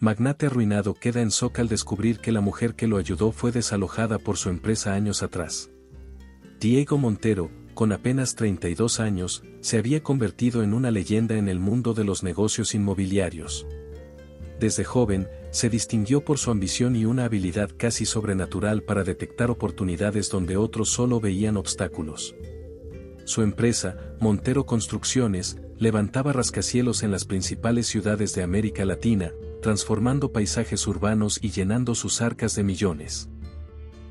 Magnate arruinado queda en shock al descubrir que la mujer que lo ayudó fue desalojada por su empresa años atrás. Diego Montero, con apenas 32 años, se había convertido en una leyenda en el mundo de los negocios inmobiliarios. Desde joven, se distinguió por su ambición y una habilidad casi sobrenatural para detectar oportunidades donde otros solo veían obstáculos. Su empresa, Montero Construcciones, levantaba rascacielos en las principales ciudades de América Latina, transformando paisajes urbanos y llenando sus arcas de millones.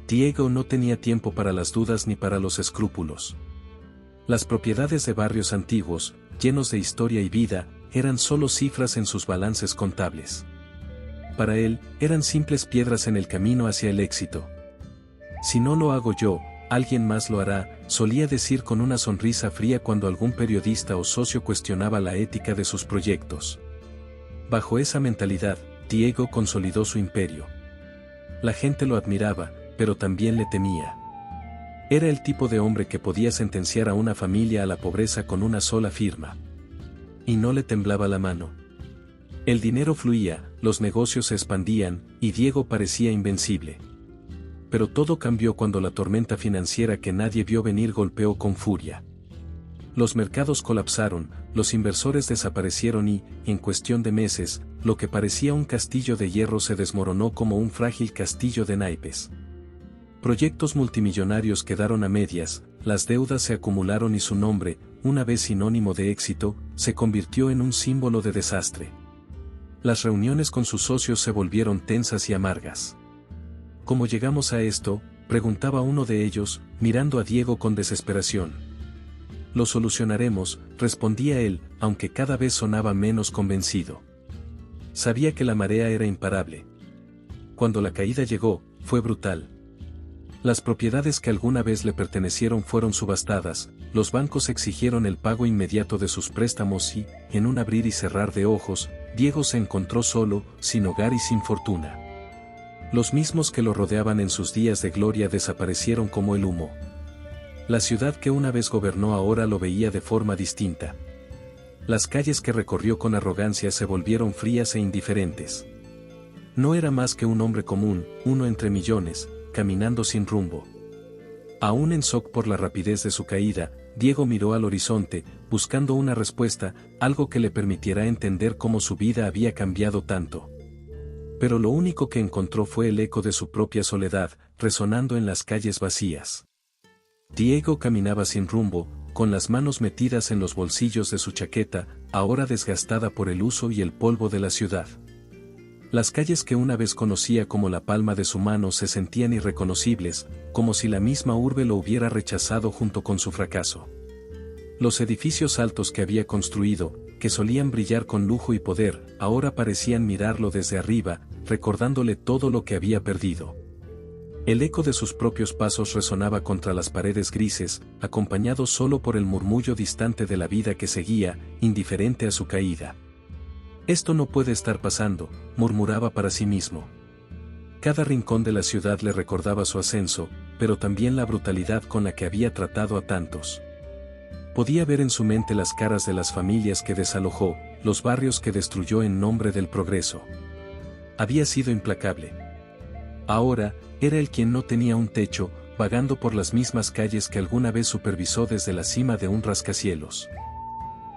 Diego no tenía tiempo para las dudas ni para los escrúpulos. Las propiedades de barrios antiguos, llenos de historia y vida, eran solo cifras en sus balances contables. Para él, eran simples piedras en el camino hacia el éxito. Si no lo hago yo, alguien más lo hará, solía decir con una sonrisa fría cuando algún periodista o socio cuestionaba la ética de sus proyectos. Bajo esa mentalidad, Diego consolidó su imperio. La gente lo admiraba, pero también le temía. Era el tipo de hombre que podía sentenciar a una familia a la pobreza con una sola firma. Y no le temblaba la mano. El dinero fluía, los negocios se expandían, y Diego parecía invencible. Pero todo cambió cuando la tormenta financiera que nadie vio venir golpeó con furia. Los mercados colapsaron, los inversores desaparecieron y, en cuestión de meses, lo que parecía un castillo de hierro se desmoronó como un frágil castillo de naipes. Proyectos multimillonarios quedaron a medias, las deudas se acumularon y su nombre, una vez sinónimo de éxito, se convirtió en un símbolo de desastre. Las reuniones con sus socios se volvieron tensas y amargas. ¿Cómo llegamos a esto?, preguntaba uno de ellos, mirando a Diego con desesperación. Lo solucionaremos, respondía él, aunque cada vez sonaba menos convencido. Sabía que la marea era imparable. Cuando la caída llegó, fue brutal. Las propiedades que alguna vez le pertenecieron fueron subastadas, los bancos exigieron el pago inmediato de sus préstamos y, en un abrir y cerrar de ojos, Diego se encontró solo, sin hogar y sin fortuna. Los mismos que lo rodeaban en sus días de gloria desaparecieron como el humo. La ciudad que una vez gobernó ahora lo veía de forma distinta. Las calles que recorrió con arrogancia se volvieron frías e indiferentes. No era más que un hombre común, uno entre millones, caminando sin rumbo. Aún en shock por la rapidez de su caída, Diego miró al horizonte, buscando una respuesta, algo que le permitiera entender cómo su vida había cambiado tanto. Pero lo único que encontró fue el eco de su propia soledad, resonando en las calles vacías. Diego caminaba sin rumbo, con las manos metidas en los bolsillos de su chaqueta, ahora desgastada por el uso y el polvo de la ciudad. Las calles que una vez conocía como la palma de su mano se sentían irreconocibles, como si la misma urbe lo hubiera rechazado junto con su fracaso. Los edificios altos que había construido, que solían brillar con lujo y poder, ahora parecían mirarlo desde arriba, recordándole todo lo que había perdido. El eco de sus propios pasos resonaba contra las paredes grises, acompañado solo por el murmullo distante de la vida que seguía, indiferente a su caída. Esto no puede estar pasando, murmuraba para sí mismo. Cada rincón de la ciudad le recordaba su ascenso, pero también la brutalidad con la que había tratado a tantos. Podía ver en su mente las caras de las familias que desalojó, los barrios que destruyó en nombre del progreso. Había sido implacable. Ahora, era él quien no tenía un techo, vagando por las mismas calles que alguna vez supervisó desde la cima de un rascacielos.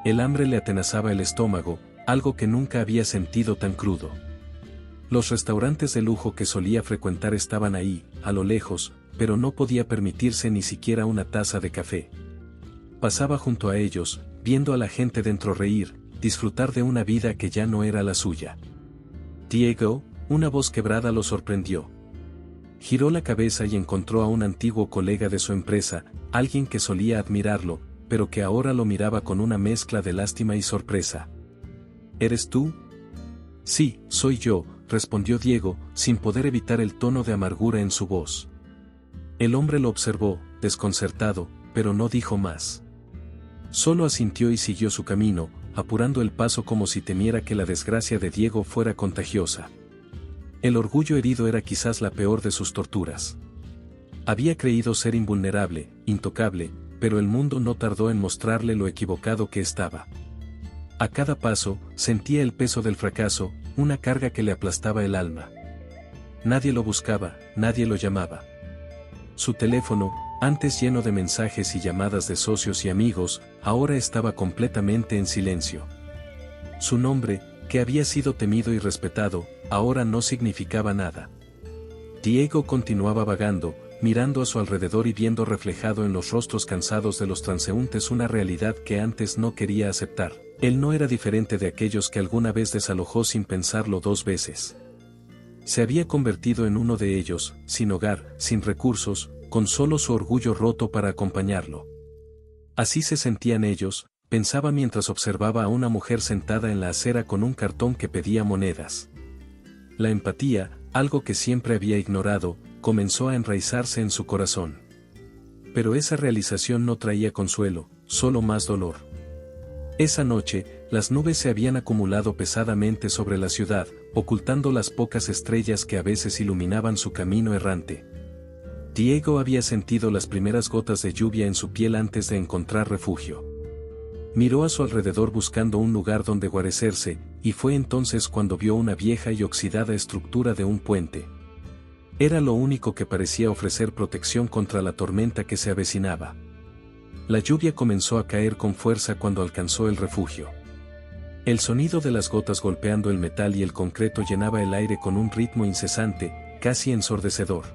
El hambre le atenazaba el estómago, algo que nunca había sentido tan crudo. Los restaurantes de lujo que solía frecuentar estaban ahí, a lo lejos, pero no podía permitirse ni siquiera una taza de café. Pasaba junto a ellos, viendo a la gente dentro reír, disfrutar de una vida que ya no era la suya. Diego, una voz quebrada lo sorprendió. Giró la cabeza y encontró a un antiguo colega de su empresa, alguien que solía admirarlo, pero que ahora lo miraba con una mezcla de lástima y sorpresa. ¿Eres tú? Sí, soy yo, respondió Diego, sin poder evitar el tono de amargura en su voz. El hombre lo observó, desconcertado, pero no dijo más. Solo asintió y siguió su camino, apurando el paso como si temiera que la desgracia de Diego fuera contagiosa. El orgullo herido era quizás la peor de sus torturas. Había creído ser invulnerable, intocable, pero el mundo no tardó en mostrarle lo equivocado que estaba. A cada paso, sentía el peso del fracaso, una carga que le aplastaba el alma. Nadie lo buscaba, nadie lo llamaba. Su teléfono, antes lleno de mensajes y llamadas de socios y amigos, ahora estaba completamente en silencio. Su nombre, que había sido temido y respetado, ahora no significaba nada. Diego continuaba vagando, mirando a su alrededor y viendo reflejado en los rostros cansados de los transeúntes una realidad que antes no quería aceptar. Él no era diferente de aquellos que alguna vez desalojó sin pensarlo dos veces. Se había convertido en uno de ellos, sin hogar, sin recursos, con solo su orgullo roto para acompañarlo. Así se sentían ellos, pensaba mientras observaba a una mujer sentada en la acera con un cartón que pedía monedas. La empatía, algo que siempre había ignorado, comenzó a enraizarse en su corazón. Pero esa realización no traía consuelo, solo más dolor. Esa noche, las nubes se habían acumulado pesadamente sobre la ciudad, ocultando las pocas estrellas que a veces iluminaban su camino errante. Diego había sentido las primeras gotas de lluvia en su piel antes de encontrar refugio. Miró a su alrededor buscando un lugar donde guarecerse, y fue entonces cuando vio una vieja y oxidada estructura de un puente. Era lo único que parecía ofrecer protección contra la tormenta que se avecinaba. La lluvia comenzó a caer con fuerza cuando alcanzó el refugio. El sonido de las gotas golpeando el metal y el concreto llenaba el aire con un ritmo incesante, casi ensordecedor.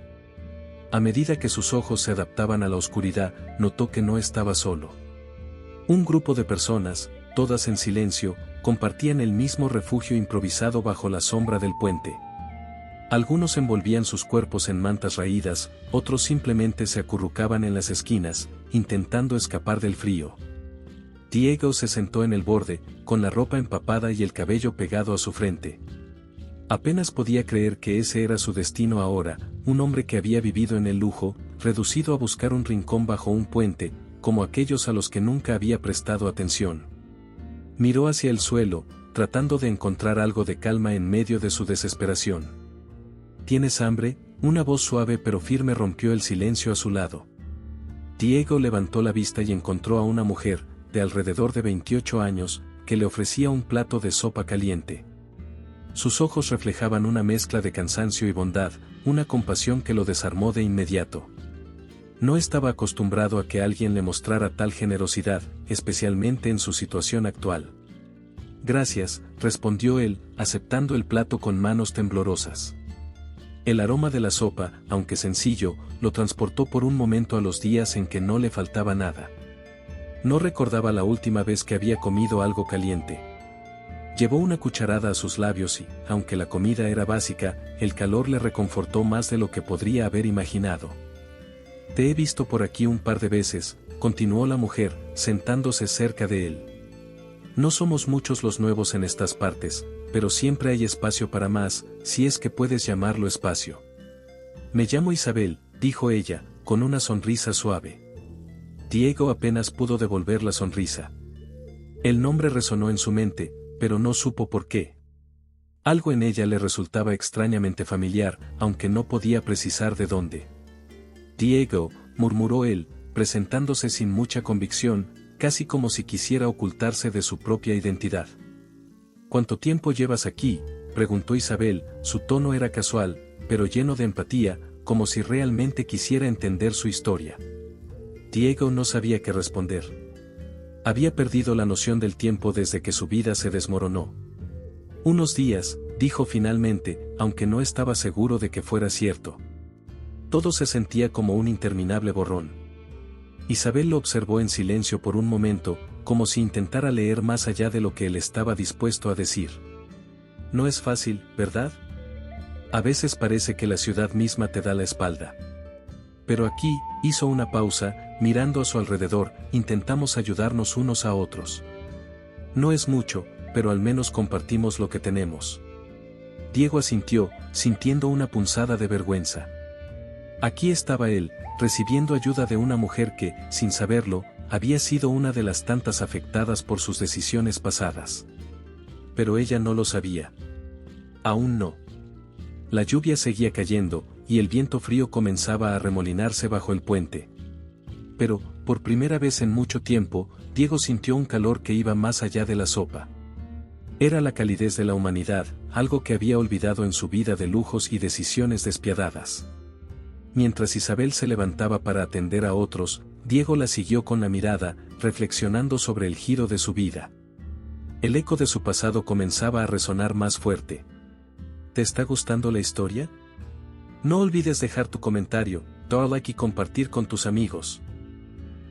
A medida que sus ojos se adaptaban a la oscuridad, notó que no estaba solo. Un grupo de personas, todas en silencio, compartían el mismo refugio improvisado bajo la sombra del puente. Algunos envolvían sus cuerpos en mantas raídas, otros simplemente se acurrucaban en las esquinas, intentando escapar del frío. Diego se sentó en el borde, con la ropa empapada y el cabello pegado a su frente. Apenas podía creer que ese era su destino ahora, un hombre que había vivido en el lujo, reducido a buscar un rincón bajo un puente, como aquellos a los que nunca había prestado atención. Miró hacia el suelo, tratando de encontrar algo de calma en medio de su desesperación. ¿Tienes hambre? Una voz suave pero firme rompió el silencio a su lado. Diego levantó la vista y encontró a una mujer, de alrededor de 28 años, que le ofrecía un plato de sopa caliente. Sus ojos reflejaban una mezcla de cansancio y bondad, una compasión que lo desarmó de inmediato. No estaba acostumbrado a que alguien le mostrara tal generosidad, especialmente en su situación actual. Gracias, respondió él, aceptando el plato con manos temblorosas. El aroma de la sopa, aunque sencillo, lo transportó por un momento a los días en que no le faltaba nada. No recordaba la última vez que había comido algo caliente. Llevó una cucharada a sus labios y, aunque la comida era básica, el calor le reconfortó más de lo que podría haber imaginado. Te he visto por aquí un par de veces, continuó la mujer, sentándose cerca de él. No somos muchos los nuevos en estas partes, pero siempre hay espacio para más, si es que puedes llamarlo espacio. Me llamo Isabel, dijo ella, con una sonrisa suave. Diego apenas pudo devolver la sonrisa. El nombre resonó en su mente, pero no supo por qué. Algo en ella le resultaba extrañamente familiar, aunque no podía precisar de dónde. Diego, murmuró él, presentándose sin mucha convicción, casi como si quisiera ocultarse de su propia identidad. ¿Cuánto tiempo llevas aquí?, preguntó Isabel, su tono era casual, pero lleno de empatía, como si realmente quisiera entender su historia. Diego no sabía qué responder. Había perdido la noción del tiempo desde que su vida se desmoronó. Unos días, dijo finalmente, aunque no estaba seguro de que fuera cierto. Todo se sentía como un interminable borrón. Isabel lo observó en silencio por un momento, como si intentara leer más allá de lo que él estaba dispuesto a decir. No es fácil, ¿verdad? A veces parece que la ciudad misma te da la espalda. Pero aquí, hizo una pausa, mirando a su alrededor, intentamos ayudarnos unos a otros. No es mucho, pero al menos compartimos lo que tenemos. Diego asintió, sintiendo una punzada de vergüenza. Aquí estaba él, recibiendo ayuda de una mujer que, sin saberlo, había sido una de las tantas afectadas por sus decisiones pasadas. Pero ella no lo sabía. Aún no. La lluvia seguía cayendo, y el viento frío comenzaba a arremolinarse bajo el puente. Pero, por primera vez en mucho tiempo, Diego sintió un calor que iba más allá de la sopa. Era la calidez de la humanidad, algo que había olvidado en su vida de lujos y decisiones despiadadas. Mientras Isabel se levantaba para atender a otros, Diego la siguió con la mirada, reflexionando sobre el giro de su vida. El eco de su pasado comenzaba a resonar más fuerte. ¿Te está gustando la historia? No olvides dejar tu comentario, dar like y compartir con tus amigos.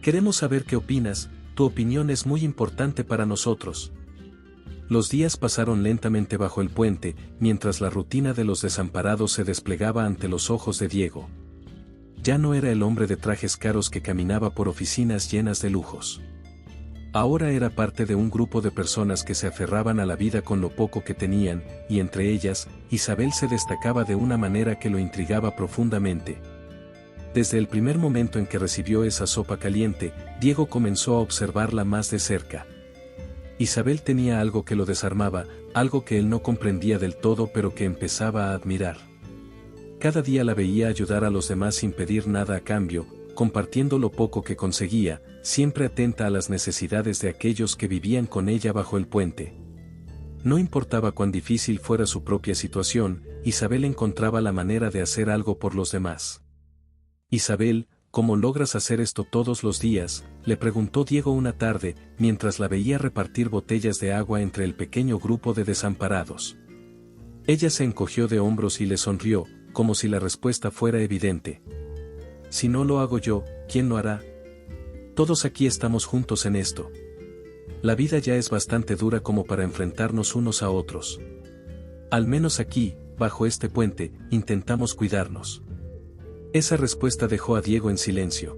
Queremos saber qué opinas, tu opinión es muy importante para nosotros. Los días pasaron lentamente bajo el puente, mientras la rutina de los desamparados se desplegaba ante los ojos de Diego. Ya no era el hombre de trajes caros que caminaba por oficinas llenas de lujos. Ahora era parte de un grupo de personas que se aferraban a la vida con lo poco que tenían, y entre ellas, Isabel se destacaba de una manera que lo intrigaba profundamente. Desde el primer momento en que recibió esa sopa caliente, Diego comenzó a observarla más de cerca. Isabel tenía algo que lo desarmaba, algo que él no comprendía del todo pero que empezaba a admirar. Cada día la veía ayudar a los demás sin pedir nada a cambio, compartiendo lo poco que conseguía, siempre atenta a las necesidades de aquellos que vivían con ella bajo el puente. No importaba cuán difícil fuera su propia situación, Isabel encontraba la manera de hacer algo por los demás. Isabel, ¿cómo logras hacer esto todos los días?, le preguntó Diego una tarde, mientras la veía repartir botellas de agua entre el pequeño grupo de desamparados. Ella se encogió de hombros y le sonrió, como si la respuesta fuera evidente. Si no lo hago yo, ¿quién lo hará? Todos aquí estamos juntos en esto. La vida ya es bastante dura como para enfrentarnos unos a otros. Al menos aquí, bajo este puente, intentamos cuidarnos. Esa respuesta dejó a Diego en silencio.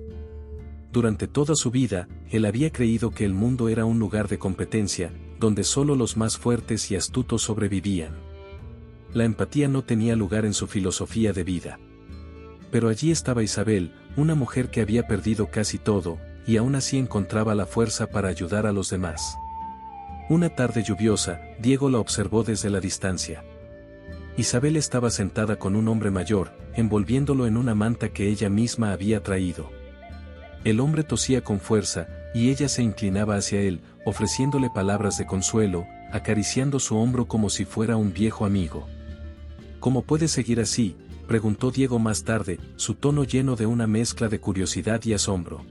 Durante toda su vida, él había creído que el mundo era un lugar de competencia, donde solo los más fuertes y astutos sobrevivían. La empatía no tenía lugar en su filosofía de vida. Pero allí estaba Isabel, una mujer que había perdido casi todo, y aún así encontraba la fuerza para ayudar a los demás. Una tarde lluviosa, Diego la observó desde la distancia. Isabel estaba sentada con un hombre mayor, envolviéndolo en una manta que ella misma había traído. El hombre tosía con fuerza, y ella se inclinaba hacia él, ofreciéndole palabras de consuelo, acariciando su hombro como si fuera un viejo amigo. ¿Cómo puede seguir así?, preguntó Diego más tarde, su tono lleno de una mezcla de curiosidad y asombro.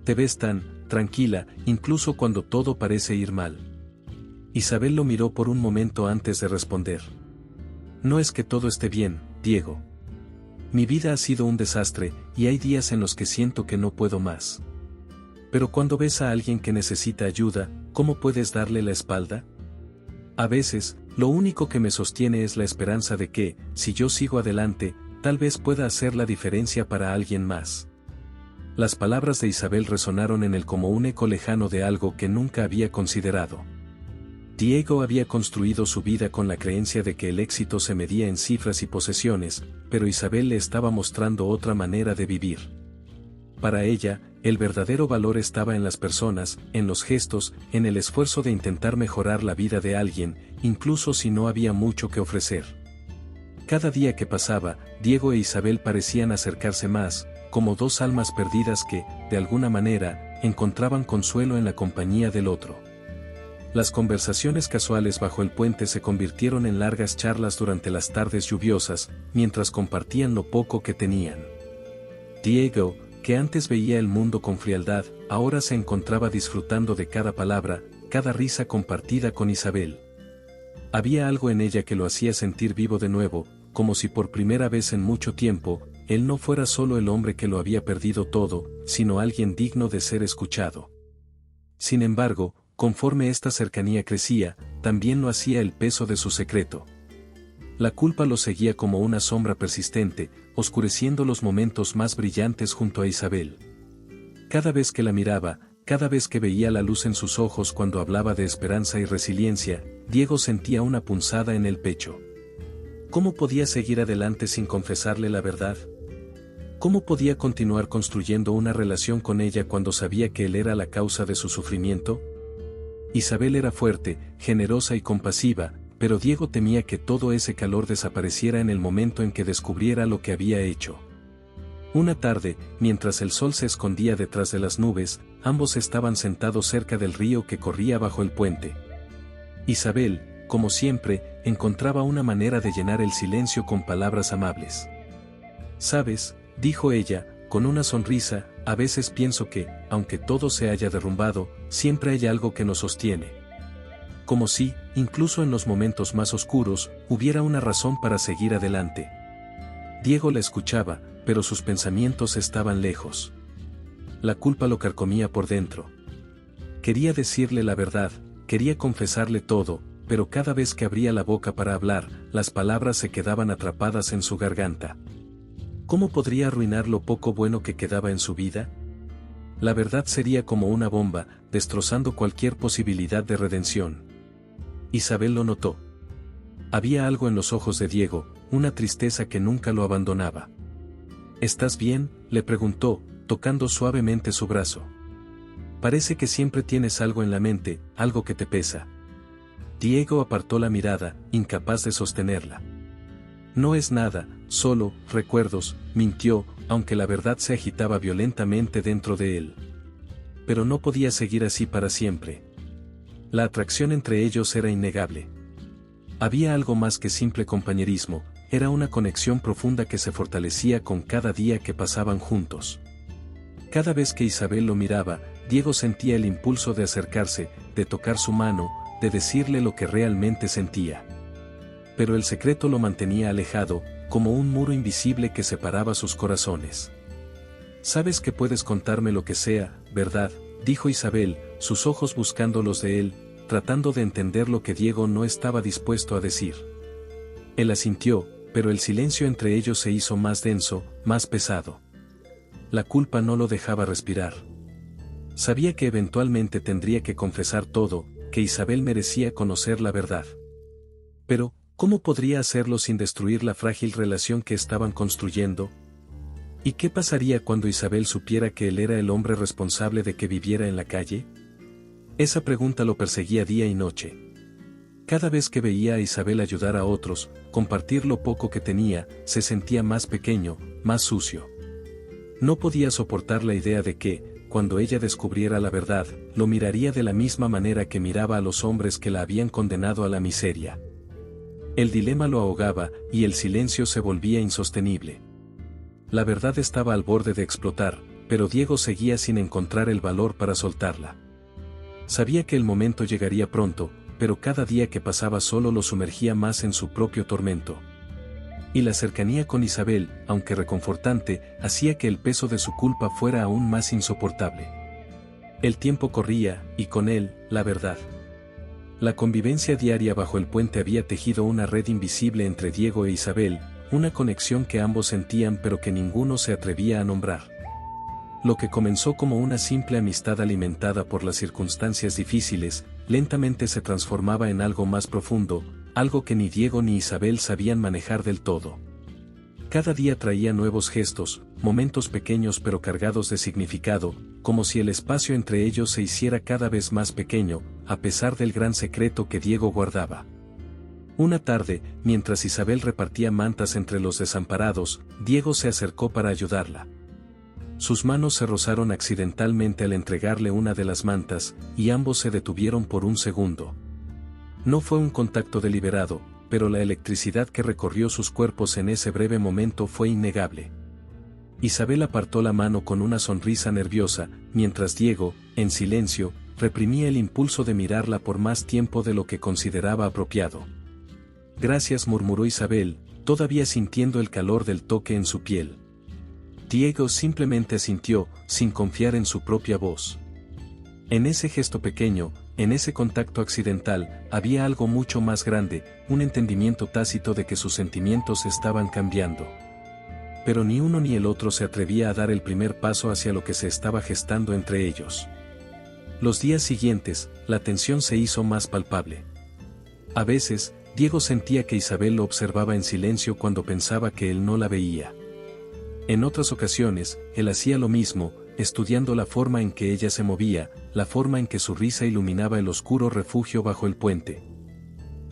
Te ves tan tranquila, incluso cuando todo parece ir mal. Isabel lo miró por un momento antes de responder. No es que todo esté bien, Diego. Mi vida ha sido un desastre, y hay días en los que siento que no puedo más. Pero cuando ves a alguien que necesita ayuda, ¿cómo puedes darle la espalda? A veces, lo único que me sostiene es la esperanza de que, si yo sigo adelante, tal vez pueda hacer la diferencia para alguien más. Las palabras de Isabel resonaron en él como un eco lejano de algo que nunca había considerado. Diego había construido su vida con la creencia de que el éxito se medía en cifras y posesiones, pero Isabel le estaba mostrando otra manera de vivir. Para ella, el verdadero valor estaba en las personas, en los gestos, en el esfuerzo de intentar mejorar la vida de alguien, incluso si no había mucho que ofrecer. Cada día que pasaba, Diego e Isabel parecían acercarse más, como dos almas perdidas que, de alguna manera, encontraban consuelo en la compañía del otro. Las conversaciones casuales bajo el puente se convirtieron en largas charlas durante las tardes lluviosas, mientras compartían lo poco que tenían. Diego, que antes veía el mundo con frialdad, ahora se encontraba disfrutando de cada palabra, cada risa compartida con Isabel. Había algo en ella que lo hacía sentir vivo de nuevo, como si por primera vez en mucho tiempo, él no fuera solo el hombre que lo había perdido todo, sino alguien digno de ser escuchado. Sin embargo, conforme esta cercanía crecía, también lo hacía el peso de su secreto. La culpa lo seguía como una sombra persistente, oscureciendo los momentos más brillantes junto a Isabel. Cada vez que la miraba, cada vez que veía la luz en sus ojos cuando hablaba de esperanza y resiliencia, Diego sentía una punzada en el pecho. ¿Cómo podía seguir adelante sin confesarle la verdad? ¿Cómo podía continuar construyendo una relación con ella cuando sabía que él era la causa de su sufrimiento? Isabel era fuerte, generosa y compasiva, pero Diego temía que todo ese calor desapareciera en el momento en que descubriera lo que había hecho. Una tarde, mientras el sol se escondía detrás de las nubes, ambos estaban sentados cerca del río que corría bajo el puente. Isabel, como siempre, encontraba una manera de llenar el silencio con palabras amables. «Sabes», dijo ella, con una sonrisa, «a veces pienso que, aunque todo se haya derrumbado, siempre hay algo que nos sostiene. Como si, incluso en los momentos más oscuros, hubiera una razón para seguir adelante». Diego la escuchaba, pero sus pensamientos estaban lejos. La culpa lo carcomía por dentro. Quería decirle la verdad, quería confesarle todo, pero cada vez que abría la boca para hablar, las palabras se quedaban atrapadas en su garganta. ¿Cómo podría arruinar lo poco bueno que quedaba en su vida? La verdad sería como una bomba, destrozando cualquier posibilidad de redención. Isabel lo notó. Había algo en los ojos de Diego, una tristeza que nunca lo abandonaba. «¿Estás bien?», le preguntó, tocando suavemente su brazo. «Parece que siempre tienes algo en la mente, algo que te pesa». Diego apartó la mirada, incapaz de sostenerla. «No es nada, solo recuerdos», mintió, aunque la verdad se agitaba violentamente dentro de él. Pero no podía seguir así para siempre. La atracción entre ellos era innegable. Había algo más que simple compañerismo, era una conexión profunda que se fortalecía con cada día que pasaban juntos. Cada vez que Isabel lo miraba, Diego sentía el impulso de acercarse, de tocar su mano, de decirle lo que realmente sentía. Pero el secreto lo mantenía alejado, como un muro invisible que separaba sus corazones. «Sabes que puedes contarme lo que sea, ¿verdad?», dijo Isabel, sus ojos buscando los de él, tratando de entender lo que Diego no estaba dispuesto a decir. Él asintió, pero el silencio entre ellos se hizo más denso, más pesado. La culpa no lo dejaba respirar. Sabía que eventualmente tendría que confesar todo, que Isabel merecía conocer la verdad. Pero, ¿cómo podría hacerlo sin destruir la frágil relación que estaban construyendo? ¿Y qué pasaría cuando Isabel supiera que él era el hombre responsable de que viviera en la calle? Esa pregunta lo perseguía día y noche. Cada vez que veía a Isabel ayudar a otros, compartir lo poco que tenía, se sentía más pequeño, más sucio. No podía soportar la idea de que, cuando ella descubriera la verdad, lo miraría de la misma manera que miraba a los hombres que la habían condenado a la miseria. El dilema lo ahogaba, y el silencio se volvía insostenible. La verdad estaba al borde de explotar, pero Diego seguía sin encontrar el valor para soltarla. Sabía que el momento llegaría pronto, pero cada día que pasaba solo lo sumergía más en su propio tormento. Y la cercanía con Isabel, aunque reconfortante, hacía que el peso de su culpa fuera aún más insoportable. El tiempo corría, y con él, la verdad. La convivencia diaria bajo el puente había tejido una red invisible entre Diego e Isabel, una conexión que ambos sentían pero que ninguno se atrevía a nombrar. Lo que comenzó como una simple amistad alimentada por las circunstancias difíciles, lentamente se transformaba en algo más profundo, algo que ni Diego ni Isabel sabían manejar del todo. Cada día traía nuevos gestos, momentos pequeños pero cargados de significado, como si el espacio entre ellos se hiciera cada vez más pequeño, a pesar del gran secreto que Diego guardaba. Una tarde, mientras Isabel repartía mantas entre los desamparados, Diego se acercó para ayudarla. Sus manos se rozaron accidentalmente al entregarle una de las mantas, y ambos se detuvieron por un segundo. No fue un contacto deliberado, pero la electricidad que recorrió sus cuerpos en ese breve momento fue innegable. Isabel apartó la mano con una sonrisa nerviosa, mientras Diego, en silencio, reprimía el impulso de mirarla por más tiempo de lo que consideraba apropiado. «Gracias», murmuró Isabel, todavía sintiendo el calor del toque en su piel. Diego simplemente asintió, sin confiar en su propia voz. En ese gesto pequeño, en ese contacto accidental, había algo mucho más grande, un entendimiento tácito de que sus sentimientos estaban cambiando. Pero ni uno ni el otro se atrevía a dar el primer paso hacia lo que se estaba gestando entre ellos. Los días siguientes, la tensión se hizo más palpable. A veces, Diego sentía que Isabel lo observaba en silencio cuando pensaba que él no la veía. En otras ocasiones, él hacía lo mismo, estudiando la forma en que ella se movía, la forma en que su risa iluminaba el oscuro refugio bajo el puente.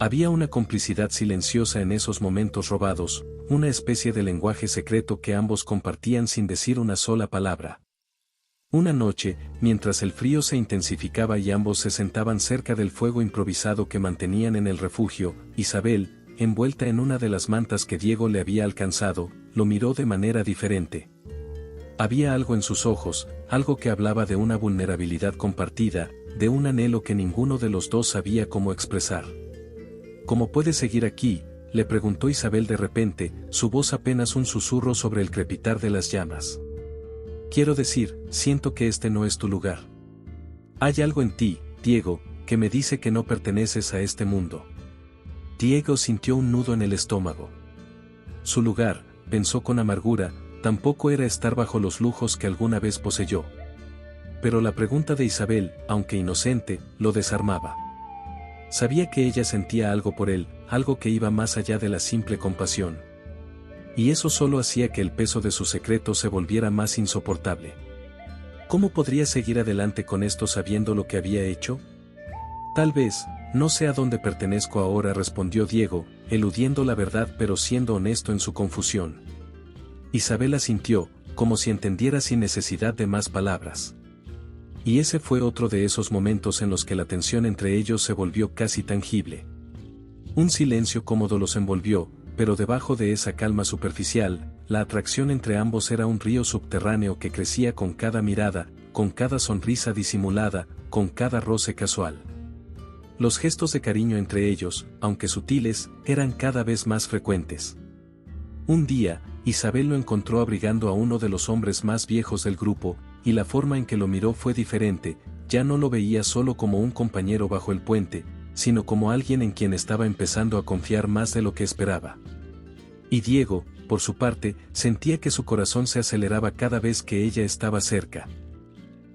Había una complicidad silenciosa en esos momentos robados, una especie de lenguaje secreto que ambos compartían sin decir una sola palabra. Una noche, mientras el frío se intensificaba y ambos se sentaban cerca del fuego improvisado que mantenían en el refugio, Isabel, envuelta en una de las mantas que Diego le había alcanzado, lo miró de manera diferente. Había algo en sus ojos, algo que hablaba de una vulnerabilidad compartida, de un anhelo que ninguno de los dos sabía cómo expresar. ¿Cómo puedes seguir aquí?, le preguntó Isabel de repente, su voz apenas un susurro sobre el crepitar de las llamas. Quiero decir, siento que este no es tu lugar. Hay algo en ti, Diego, que me dice que no perteneces a este mundo. Diego sintió un nudo en el estómago. Su lugar, pensó con amargura, tampoco era estar bajo los lujos que alguna vez poseyó. Pero la pregunta de Isabel, aunque inocente, lo desarmaba. Sabía que ella sentía algo por él, algo que iba más allá de la simple compasión. Y eso solo hacía que el peso de su secreto se volviera más insoportable. ¿Cómo podría seguir adelante con esto sabiendo lo que había hecho? Tal vez, no sé a dónde pertenezco ahora, respondió Diego, eludiendo la verdad pero siendo honesto en su confusión. Isabel asintió, como si entendiera sin necesidad de más palabras. Y ese fue otro de esos momentos en los que la tensión entre ellos se volvió casi tangible. Un silencio cómodo los envolvió, pero debajo de esa calma superficial, la atracción entre ambos era un río subterráneo que crecía con cada mirada, con cada sonrisa disimulada, con cada roce casual. Los gestos de cariño entre ellos, aunque sutiles, eran cada vez más frecuentes. Un día, Isabel lo encontró abrigando a uno de los hombres más viejos del grupo, y la forma en que lo miró fue diferente, ya no lo veía solo como un compañero bajo el puente, sino como alguien en quien estaba empezando a confiar más de lo que esperaba. Y Diego, por su parte, sentía que su corazón se aceleraba cada vez que ella estaba cerca.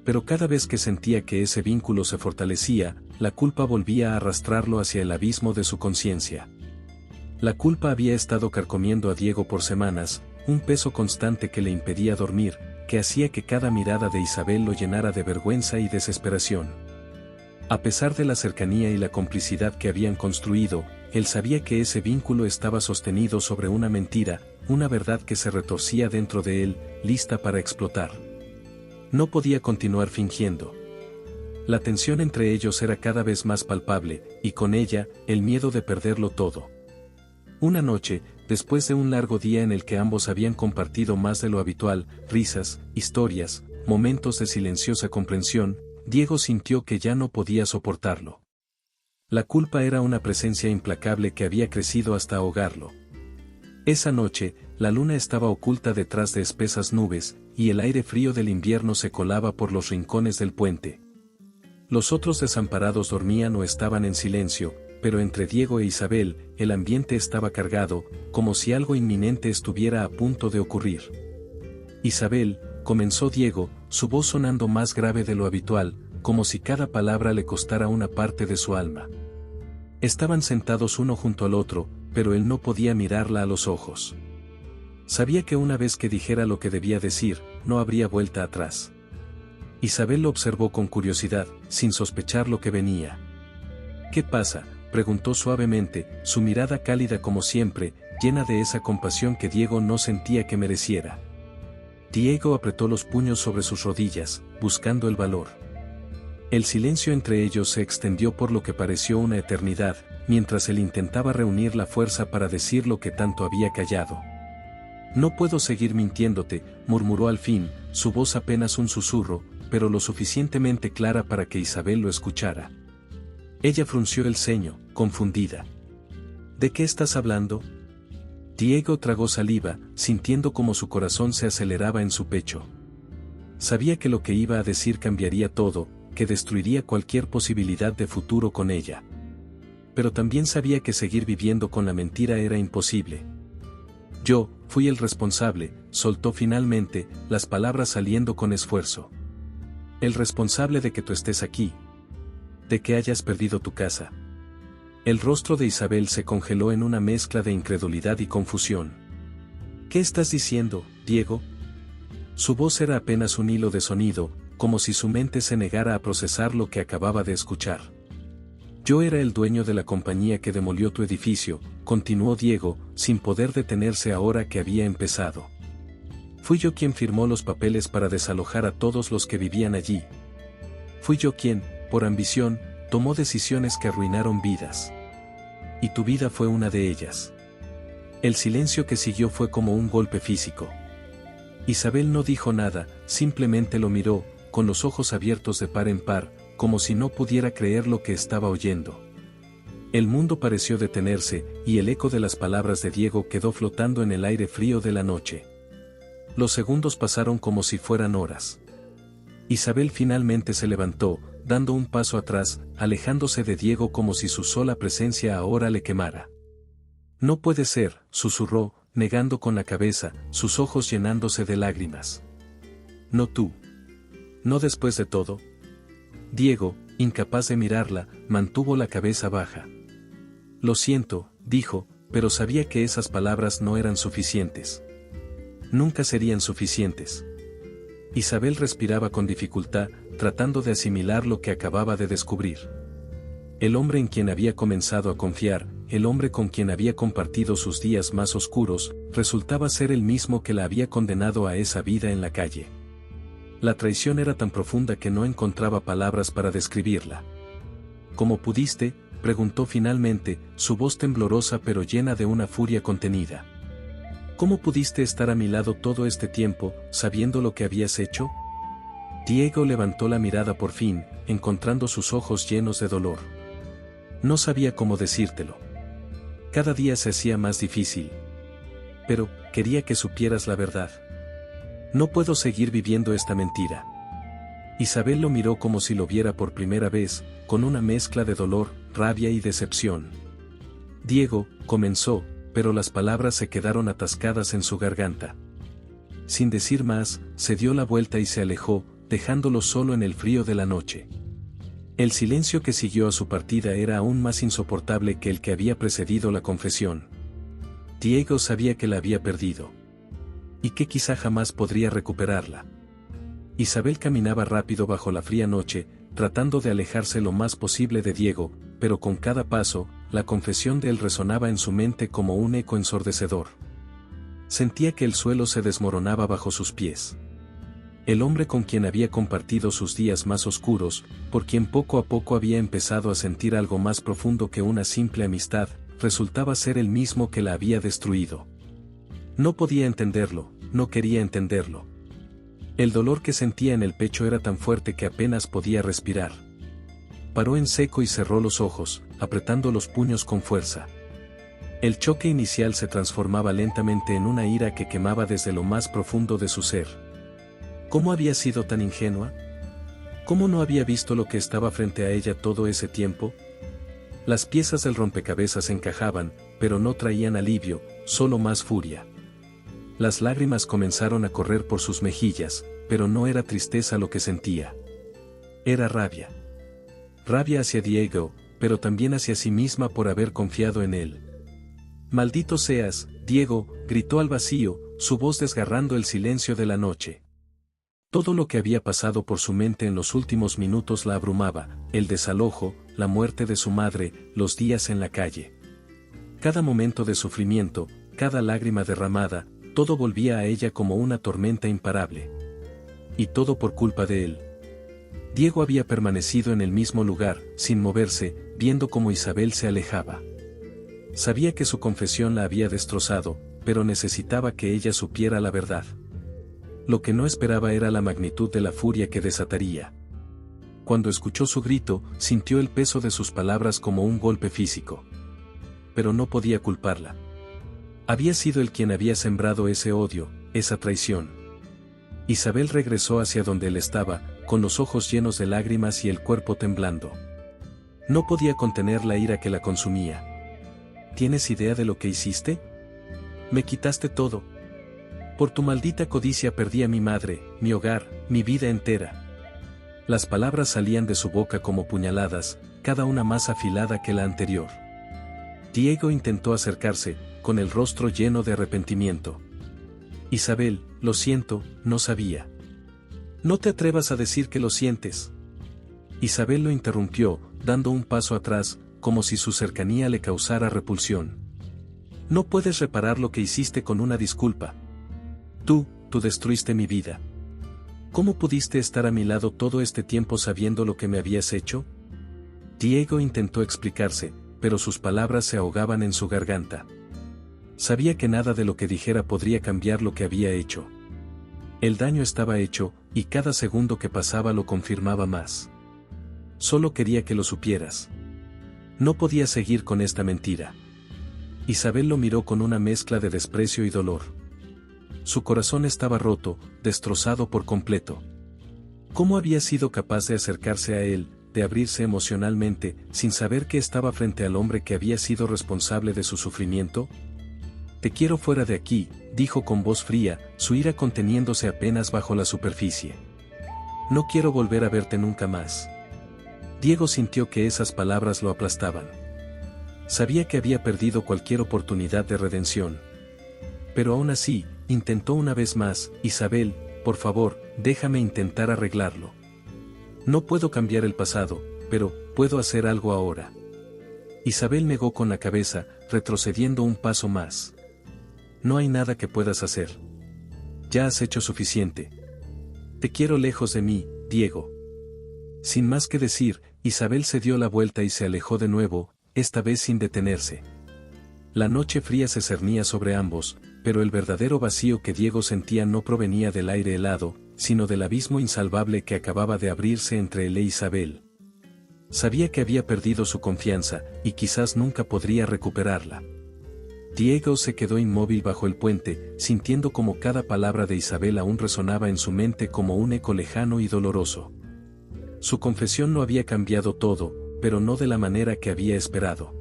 Pero cada vez que sentía que ese vínculo se fortalecía, la culpa volvía a arrastrarlo hacia el abismo de su conciencia. La culpa había estado carcomiendo a Diego por semanas, un peso constante que le impedía dormir, que hacía que cada mirada de Isabel lo llenara de vergüenza y desesperación. A pesar de la cercanía y la complicidad que habían construido, él sabía que ese vínculo estaba sostenido sobre una mentira, una verdad que se retorcía dentro de él, lista para explotar. No podía continuar fingiendo. La tensión entre ellos era cada vez más palpable, y con ella, el miedo de perderlo todo. Una noche, después de un largo día en el que ambos habían compartido más de lo habitual, risas, historias, momentos de silenciosa comprensión, Diego sintió que ya no podía soportarlo. La culpa era una presencia implacable que había crecido hasta ahogarlo. Esa noche, la luna estaba oculta detrás de espesas nubes, y el aire frío del invierno se colaba por los rincones del puente. Los otros desamparados dormían o estaban en silencio, pero entre Diego e Isabel, el ambiente estaba cargado, como si algo inminente estuviera a punto de ocurrir. Isabel, comenzó Diego, su voz sonando más grave de lo habitual, como si cada palabra le costara una parte de su alma. Estaban sentados uno junto al otro, pero él no podía mirarla a los ojos. Sabía que una vez que dijera lo que debía decir, no habría vuelta atrás. Isabel lo observó con curiosidad, sin sospechar lo que venía. ¿Qué pasa?, preguntó suavemente, su mirada cálida como siempre, llena de esa compasión que Diego no sentía que mereciera. Diego apretó los puños sobre sus rodillas, buscando el valor. El silencio entre ellos se extendió por lo que pareció una eternidad, mientras él intentaba reunir la fuerza para decir lo que tanto había callado. No puedo seguir mintiéndote, murmuró al fin, su voz apenas un susurro, pero lo suficientemente clara para que Isabel lo escuchara. Ella frunció el ceño, confundida. ¿De qué estás hablando? Diego tragó saliva, sintiendo como su corazón se aceleraba en su pecho. Sabía que lo que iba a decir cambiaría todo, que destruiría cualquier posibilidad de futuro con ella. Pero también sabía que seguir viviendo con la mentira era imposible. Yo, fui el responsable, soltó finalmente, las palabras saliendo con esfuerzo. El responsable de que tú estés aquí. De que hayas perdido tu casa. El rostro de Isabel se congeló en una mezcla de incredulidad y confusión. ¿Qué estás diciendo, Diego? Su voz era apenas un hilo de sonido, como si su mente se negara a procesar lo que acababa de escuchar. Yo era el dueño de la compañía que demolió tu edificio, continuó Diego, sin poder detenerse ahora que había empezado. Fui yo quien firmó los papeles para desalojar a todos los que vivían allí. Fui yo quien, por ambición, tomó decisiones que arruinaron vidas. Y tu vida fue una de ellas. El silencio que siguió fue como un golpe físico. Isabel no dijo nada, simplemente lo miró, con los ojos abiertos de par en par, como si no pudiera creer lo que estaba oyendo. El mundo pareció detenerse, y el eco de las palabras de Diego quedó flotando en el aire frío de la noche. Los segundos pasaron como si fueran horas. Isabel finalmente se levantó, dando un paso atrás, alejándose de Diego como si su sola presencia ahora le quemara. No puede ser, susurró, negando con la cabeza, sus ojos llenándose de lágrimas. No tú. No después de todo. Diego, incapaz de mirarla, mantuvo la cabeza baja. Lo siento, dijo, pero sabía que esas palabras no eran suficientes. Nunca serían suficientes. Isabel respiraba con dificultad, tratando de asimilar lo que acababa de descubrir. El hombre en quien había comenzado a confiar, el hombre con quien había compartido sus días más oscuros, resultaba ser el mismo que la había condenado a esa vida en la calle. La traición era tan profunda que no encontraba palabras para describirla. ¿Cómo pudiste?, preguntó finalmente, su voz temblorosa pero llena de una furia contenida. ¿Cómo pudiste estar a mi lado todo este tiempo, sabiendo lo que habías hecho? Diego levantó la mirada por fin, encontrando sus ojos llenos de dolor. No sabía cómo decírtelo. Cada día se hacía más difícil. Pero, quería que supieras la verdad. No puedo seguir viviendo esta mentira. Isabel lo miró como si lo viera por primera vez, con una mezcla de dolor, rabia y decepción. Diego, comenzó, pero las palabras se quedaron atascadas en su garganta. Sin decir más, se dio la vuelta y se alejó, dejándolo solo en el frío de la noche. El silencio que siguió a su partida era aún más insoportable que el que había precedido la confesión. Diego sabía que la había perdido. Y que quizá jamás podría recuperarla. Isabel caminaba rápido bajo la fría noche, tratando de alejarse lo más posible de Diego, pero con cada paso, la confesión de él resonaba en su mente como un eco ensordecedor. Sentía que el suelo se desmoronaba bajo sus pies. El hombre con quien había compartido sus días más oscuros, por quien poco a poco había empezado a sentir algo más profundo que una simple amistad, resultaba ser el mismo que la había destruido. No podía entenderlo, no quería entenderlo. El dolor que sentía en el pecho era tan fuerte que apenas podía respirar. Paró en seco y cerró los ojos, apretando los puños con fuerza. El choque inicial se transformaba lentamente en una ira que quemaba desde lo más profundo de su ser. ¿Cómo había sido tan ingenua? ¿Cómo no había visto lo que estaba frente a ella todo ese tiempo? Las piezas del rompecabezas encajaban, pero no traían alivio, solo más furia. Las lágrimas comenzaron a correr por sus mejillas, pero no era tristeza lo que sentía. Era rabia. Rabia hacia Diego, pero también hacia sí misma por haber confiado en él. «Maldito seas, Diego», gritó al vacío, su voz desgarrando el silencio de la noche. Todo lo que había pasado por su mente en los últimos minutos la abrumaba, el desalojo, la muerte de su madre, los días en la calle. Cada momento de sufrimiento, cada lágrima derramada, todo volvía a ella como una tormenta imparable. Y todo por culpa de él. Diego había permanecido en el mismo lugar, sin moverse, viendo cómo Isabel se alejaba. Sabía que su confesión la había destrozado, pero necesitaba que ella supiera la verdad. Lo que no esperaba era la magnitud de la furia que desataría. Cuando escuchó su grito, sintió el peso de sus palabras como un golpe físico. Pero no podía culparla. Había sido él quien había sembrado ese odio, esa traición. Isabel regresó hacia donde él estaba, con los ojos llenos de lágrimas y el cuerpo temblando. No podía contener la ira que la consumía. ¿Tienes idea de lo que hiciste? Me quitaste todo. Por tu maldita codicia perdí a mi madre, mi hogar, mi vida entera. Las palabras salían de su boca como puñaladas, cada una más afilada que la anterior. Diego intentó acercarse, con el rostro lleno de arrepentimiento. Isabel, lo siento, no sabía. No te atrevas a decir que lo sientes. Isabel lo interrumpió, dando un paso atrás, como si su cercanía le causara repulsión. No puedes reparar lo que hiciste con una disculpa. Tú, tú destruiste mi vida. ¿Cómo pudiste estar a mi lado todo este tiempo sabiendo lo que me habías hecho? Diego intentó explicarse, pero sus palabras se ahogaban en su garganta. Sabía que nada de lo que dijera podría cambiar lo que había hecho. El daño estaba hecho, y cada segundo que pasaba lo confirmaba más. Solo quería que lo supieras. No podía seguir con esta mentira. Isabel lo miró con una mezcla de desprecio y dolor. Su corazón estaba roto, destrozado por completo. ¿Cómo había sido capaz de acercarse a él, de abrirse emocionalmente, sin saber que estaba frente al hombre que había sido responsable de su sufrimiento? Te quiero fuera de aquí, dijo con voz fría, su ira conteniéndose apenas bajo la superficie. No quiero volver a verte nunca más. Diego sintió que esas palabras lo aplastaban. Sabía que había perdido cualquier oportunidad de redención. Pero aún así, intentó una vez más: Isabel, por favor, déjame intentar arreglarlo. No puedo cambiar el pasado, pero puedo hacer algo ahora. Isabel negó con la cabeza, retrocediendo un paso más. No hay nada que puedas hacer. Ya has hecho suficiente. Te quiero lejos de mí, Diego. Sin más que decir, Isabel se dio la vuelta y se alejó de nuevo, esta vez sin detenerse. La noche fría se cernía sobre ambos, pero el verdadero vacío que Diego sentía no provenía del aire helado, sino del abismo insalvable que acababa de abrirse entre él e Isabel. Sabía que había perdido su confianza, y quizás nunca podría recuperarla. Diego se quedó inmóvil bajo el puente, sintiendo como cada palabra de Isabel aún resonaba en su mente como un eco lejano y doloroso. Su confesión no había cambiado todo, pero no de la manera que había esperado.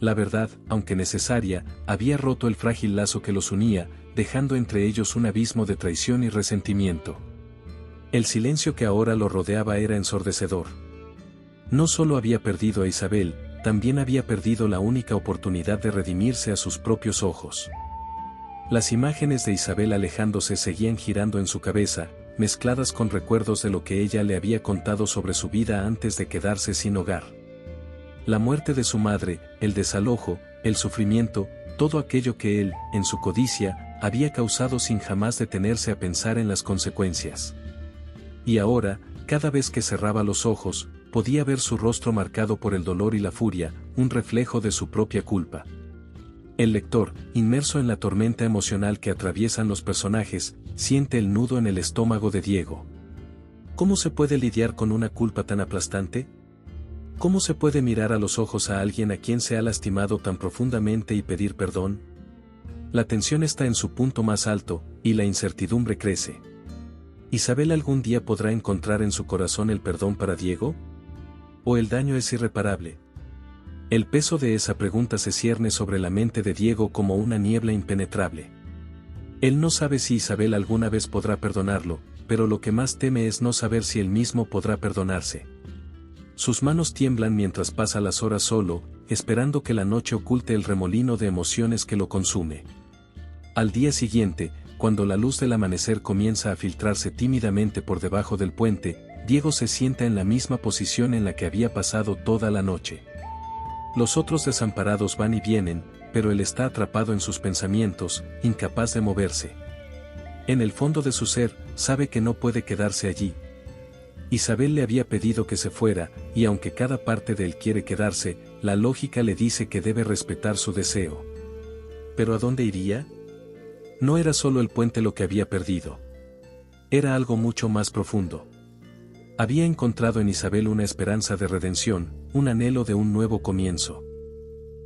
La verdad, aunque necesaria, había roto el frágil lazo que los unía, dejando entre ellos un abismo de traición y resentimiento. El silencio que ahora lo rodeaba era ensordecedor. No solo había perdido a Isabel, también había perdido la única oportunidad de redimirse a sus propios ojos. Las imágenes de Isabel alejándose seguían girando en su cabeza, mezcladas con recuerdos de lo que ella le había contado sobre su vida antes de quedarse sin hogar. La muerte de su madre, el desalojo, el sufrimiento, todo aquello que él, en su codicia, había causado sin jamás detenerse a pensar en las consecuencias. Y ahora, cada vez que cerraba los ojos, podía ver su rostro marcado por el dolor y la furia, un reflejo de su propia culpa. El lector, inmerso en la tormenta emocional que atraviesan los personajes, siente el nudo en el estómago de Diego. ¿Cómo se puede lidiar con una culpa tan aplastante? ¿Cómo se puede mirar a los ojos a alguien a quien se ha lastimado tan profundamente y pedir perdón? La tensión está en su punto más alto, y la incertidumbre crece. ¿Isabel algún día podrá encontrar en su corazón el perdón para Diego? ¿O el daño es irreparable? El peso de esa pregunta se cierne sobre la mente de Diego como una niebla impenetrable. Él no sabe si Isabel alguna vez podrá perdonarlo, pero lo que más teme es no saber si él mismo podrá perdonarse. Sus manos tiemblan mientras pasa las horas solo, esperando que la noche oculte el remolino de emociones que lo consume. Al día siguiente, cuando la luz del amanecer comienza a filtrarse tímidamente por debajo del puente, Diego se sienta en la misma posición en la que había pasado toda la noche. Los otros desamparados van y vienen, pero él está atrapado en sus pensamientos, incapaz de moverse. En el fondo de su ser, sabe que no puede quedarse allí. Isabel le había pedido que se fuera, y aunque cada parte de él quiere quedarse, la lógica le dice que debe respetar su deseo. ¿Pero a dónde iría? No era solo el puente lo que había perdido. Era algo mucho más profundo. Había encontrado en Isabel una esperanza de redención, un anhelo de un nuevo comienzo.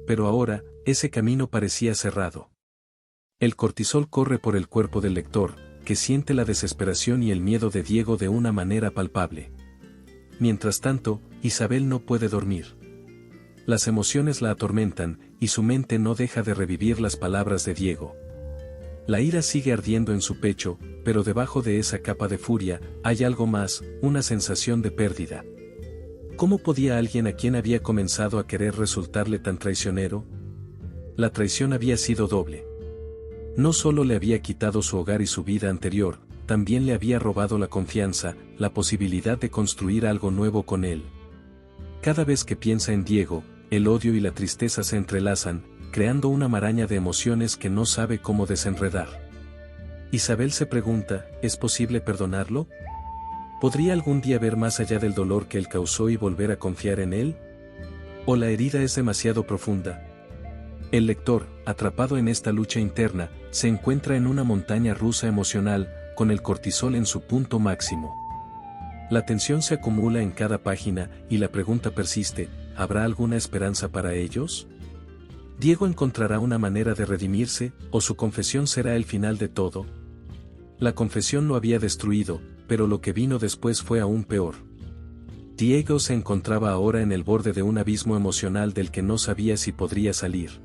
Pero ahora, ese camino parecía cerrado. El cortisol corre por el cuerpo del lector, que siente la desesperación y el miedo de Diego de una manera palpable. Mientras tanto, Isabel no puede dormir. Las emociones la atormentan, y su mente no deja de revivir las palabras de Diego. La ira sigue ardiendo en su pecho, pero debajo de esa capa de furia, hay algo más, una sensación de pérdida. ¿Cómo podía alguien a quien había comenzado a querer resultarle tan traicionero? La traición había sido doble. No solo le había quitado su hogar y su vida anterior, también le había robado la confianza, la posibilidad de construir algo nuevo con él. Cada vez que piensa en Diego, el odio y la tristeza se entrelazan, creando una maraña de emociones que no sabe cómo desenredar. Isabel se pregunta, ¿es posible perdonarlo? ¿Podría algún día ver más allá del dolor que él causó y volver a confiar en él? ¿O la herida es demasiado profunda? El lector, atrapado en esta lucha interna, se encuentra en una montaña rusa emocional, con el cortisol en su punto máximo. La tensión se acumula en cada página y la pregunta persiste, ¿habrá alguna esperanza para ellos? ¿Diego encontrará una manera de redimirse, o su confesión será el final de todo? La confesión lo había destruido, pero lo que vino después fue aún peor. Diego se encontraba ahora en el borde de un abismo emocional del que no sabía si podría salir.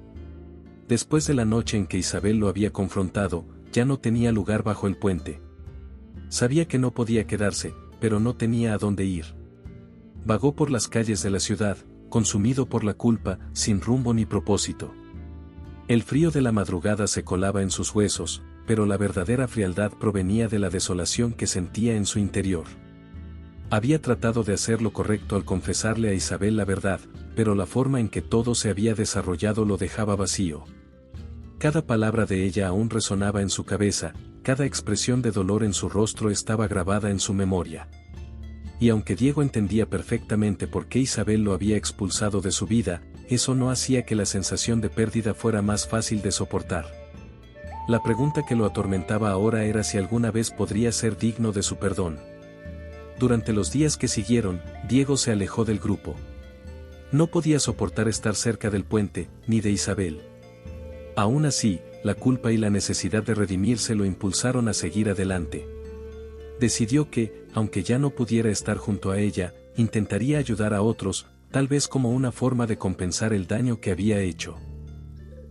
Después de la noche en que Isabel lo había confrontado, ya no tenía lugar bajo el puente. Sabía que no podía quedarse, pero no tenía a dónde ir. Vagó por las calles de la ciudad, consumido por la culpa, sin rumbo ni propósito. El frío de la madrugada se colaba en sus huesos, pero la verdadera frialdad provenía de la desolación que sentía en su interior. Había tratado de hacer lo correcto al confesarle a Isabel la verdad, pero la forma en que todo se había desarrollado lo dejaba vacío. Cada palabra de ella aún resonaba en su cabeza, cada expresión de dolor en su rostro estaba grabada en su memoria. Y aunque Diego entendía perfectamente por qué Isabel lo había expulsado de su vida, eso no hacía que la sensación de pérdida fuera más fácil de soportar. La pregunta que lo atormentaba ahora era si alguna vez podría ser digno de su perdón. Durante los días que siguieron, Diego se alejó del grupo. No podía soportar estar cerca del puente, ni de Isabel. Aún así, la culpa y la necesidad de redimirse lo impulsaron a seguir adelante. Decidió que, aunque ya no pudiera estar junto a ella, intentaría ayudar a otros, tal vez como una forma de compensar el daño que había hecho.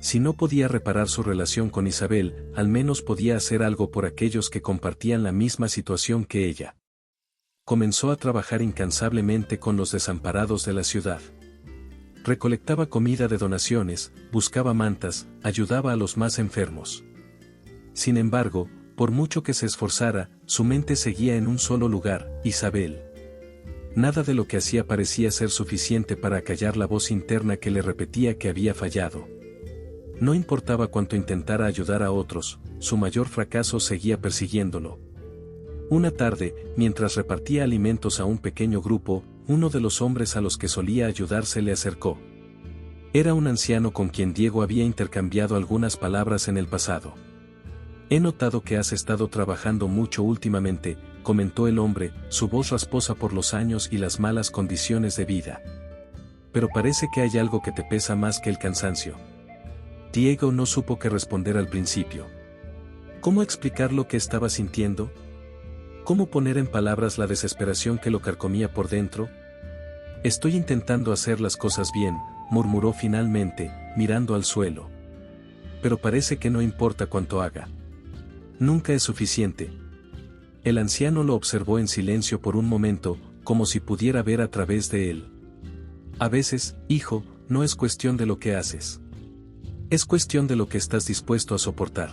Si no podía reparar su relación con Isabel, al menos podía hacer algo por aquellos que compartían la misma situación que ella. Comenzó a trabajar incansablemente con los desamparados de la ciudad. Recolectaba comida de donaciones, buscaba mantas, ayudaba a los más enfermos. Sin embargo, por mucho que se esforzara, su mente seguía en un solo lugar, Isabel. Nada de lo que hacía parecía ser suficiente para acallar la voz interna que le repetía que había fallado. No importaba cuánto intentara ayudar a otros, su mayor fracaso seguía persiguiéndolo. Una tarde, mientras repartía alimentos a un pequeño grupo, uno de los hombres a los que solía ayudar se le acercó. Era un anciano con quien Diego había intercambiado algunas palabras en el pasado. «He notado que has estado trabajando mucho últimamente», comentó el hombre, su voz rasposa por los años y las malas condiciones de vida. «Pero parece que hay algo que te pesa más que el cansancio». Diego no supo qué responder al principio. ¿Cómo explicar lo que estaba sintiendo? ¿Cómo poner en palabras la desesperación que lo carcomía por dentro? «Estoy intentando hacer las cosas bien», murmuró finalmente, mirando al suelo. «Pero parece que no importa cuánto haga. Nunca es suficiente». El anciano lo observó en silencio por un momento, como si pudiera ver a través de él. «A veces, hijo, no es cuestión de lo que haces. Es cuestión de lo que estás dispuesto a soportar.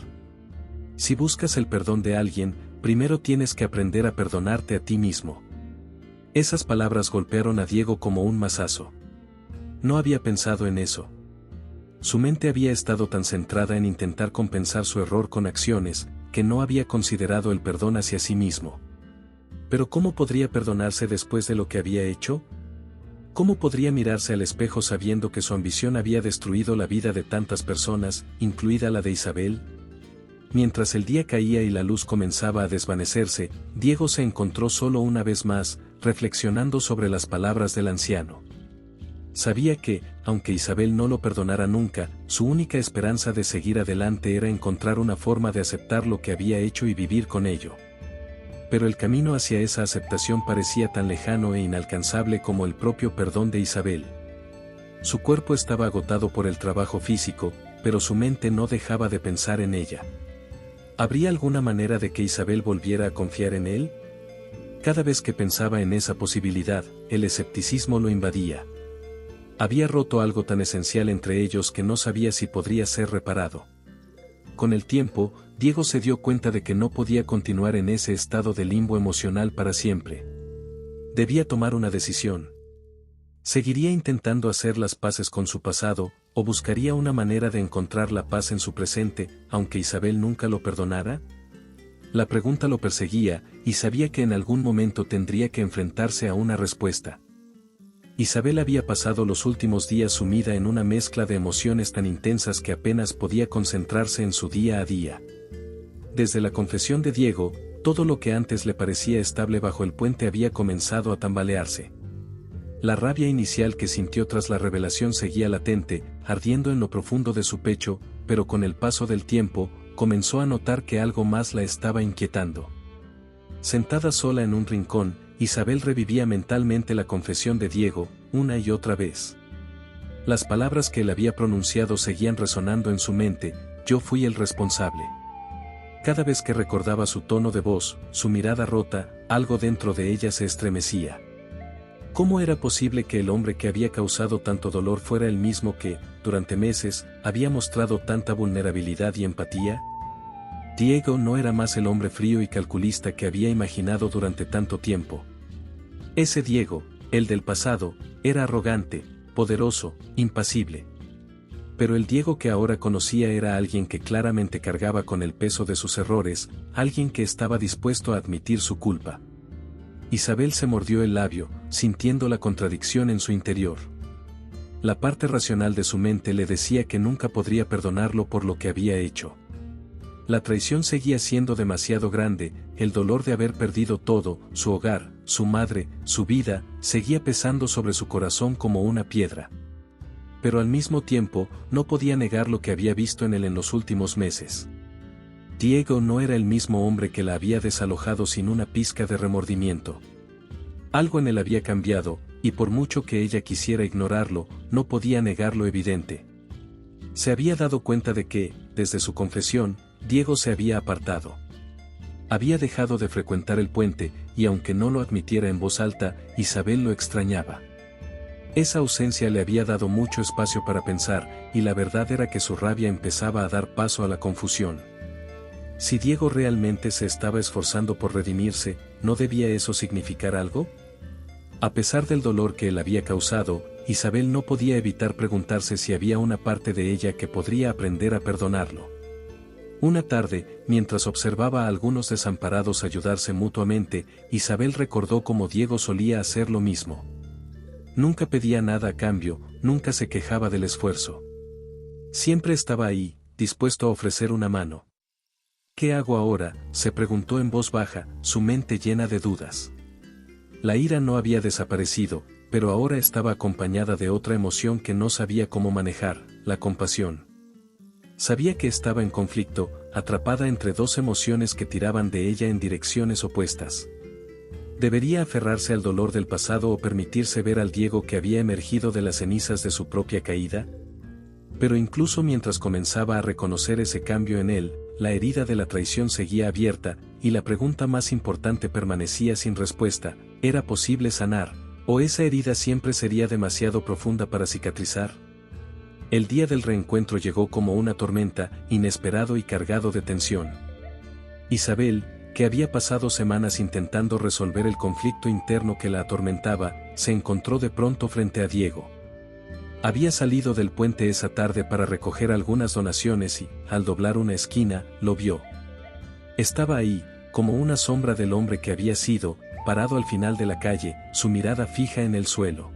Si buscas el perdón de alguien, primero tienes que aprender a perdonarte a ti mismo». Esas palabras golpearon a Diego como un mazazo. No había pensado en eso. Su mente había estado tan centrada en intentar compensar su error con acciones, que no había considerado el perdón hacia sí mismo. Pero ¿cómo podría perdonarse después de lo que había hecho? ¿Cómo podría mirarse al espejo sabiendo que su ambición había destruido la vida de tantas personas, incluida la de Isabel? Mientras el día caía y la luz comenzaba a desvanecerse, Diego se encontró solo una vez más, reflexionando sobre las palabras del anciano. Sabía que, aunque Isabel no lo perdonara nunca, su única esperanza de seguir adelante era encontrar una forma de aceptar lo que había hecho y vivir con ello. Pero el camino hacia esa aceptación parecía tan lejano e inalcanzable como el propio perdón de Isabel. Su cuerpo estaba agotado por el trabajo físico, pero su mente no dejaba de pensar en ella. ¿Habría alguna manera de que Isabel volviera a confiar en él? Cada vez que pensaba en esa posibilidad, el escepticismo lo invadía. Había roto algo tan esencial entre ellos que no sabía si podría ser reparado. Con el tiempo, Diego se dio cuenta de que no podía continuar en ese estado de limbo emocional para siempre. Debía tomar una decisión. ¿Seguiría intentando hacer las paces con su pasado, o buscaría una manera de encontrar la paz en su presente, aunque Isabel nunca lo perdonara? La pregunta lo perseguía, y sabía que en algún momento tendría que enfrentarse a una respuesta. Isabel había pasado los últimos días sumida en una mezcla de emociones tan intensas que apenas podía concentrarse en su día a día. Desde la confesión de Diego, todo lo que antes le parecía estable bajo el puente había comenzado a tambalearse. La rabia inicial que sintió tras la revelación seguía latente, ardiendo en lo profundo de su pecho, pero con el paso del tiempo, comenzó a notar que algo más la estaba inquietando. Sentada sola en un rincón, Isabel revivía mentalmente la confesión de Diego, una y otra vez. Las palabras que él había pronunciado seguían resonando en su mente: yo fui el responsable. Cada vez que recordaba su tono de voz, su mirada rota, algo dentro de ella se estremecía. ¿Cómo era posible que el hombre que había causado tanto dolor fuera el mismo que, durante meses, había mostrado tanta vulnerabilidad y empatía? Diego no era más el hombre frío y calculista que había imaginado durante tanto tiempo. Ese Diego, el del pasado, era arrogante, poderoso, impasible. Pero el Diego que ahora conocía era alguien que claramente cargaba con el peso de sus errores, alguien que estaba dispuesto a admitir su culpa. Isabel se mordió el labio, sintiendo la contradicción en su interior. La parte racional de su mente le decía que nunca podría perdonarlo por lo que había hecho. La traición seguía siendo demasiado grande, el dolor de haber perdido todo, su hogar, su madre, su vida, seguía pesando sobre su corazón como una piedra. Pero al mismo tiempo, no podía negar lo que había visto en él en los últimos meses. Diego no era el mismo hombre que la había desalojado sin una pizca de remordimiento. Algo en él había cambiado, y por mucho que ella quisiera ignorarlo, no podía negar lo evidente. Se había dado cuenta de que, desde su confesión, Diego se había apartado. Había dejado de frecuentar el puente, y aunque no lo admitiera en voz alta, Isabel lo extrañaba. Esa ausencia le había dado mucho espacio para pensar, y la verdad era que su rabia empezaba a dar paso a la confusión. Si Diego realmente se estaba esforzando por redimirse, ¿no debía eso significar algo? A pesar del dolor que él había causado, Isabel no podía evitar preguntarse si había una parte de ella que podría aprender a perdonarlo. Una tarde, mientras observaba a algunos desamparados ayudarse mutuamente, Isabel recordó cómo Diego solía hacer lo mismo. Nunca pedía nada a cambio, nunca se quejaba del esfuerzo. Siempre estaba ahí, dispuesto a ofrecer una mano. ¿Qué hago ahora?, se preguntó en voz baja, su mente llena de dudas. La ira no había desaparecido, pero ahora estaba acompañada de otra emoción que no sabía cómo manejar, la compasión. Sabía que estaba en conflicto, atrapada entre dos emociones que tiraban de ella en direcciones opuestas. ¿Debería aferrarse al dolor del pasado o permitirse ver al Diego que había emergido de las cenizas de su propia caída? Pero incluso mientras comenzaba a reconocer ese cambio en él, la herida de la traición seguía abierta, y la pregunta más importante permanecía sin respuesta: ¿era posible sanar, o esa herida siempre sería demasiado profunda para cicatrizar? El día del reencuentro llegó como una tormenta, inesperado y cargado de tensión. Isabel, que había pasado semanas intentando resolver el conflicto interno que la atormentaba, se encontró de pronto frente a Diego. Había salido del puente esa tarde para recoger algunas donaciones y, al doblar una esquina, lo vio. Estaba ahí, como una sombra del hombre que había sido, parado al final de la calle, su mirada fija en el suelo.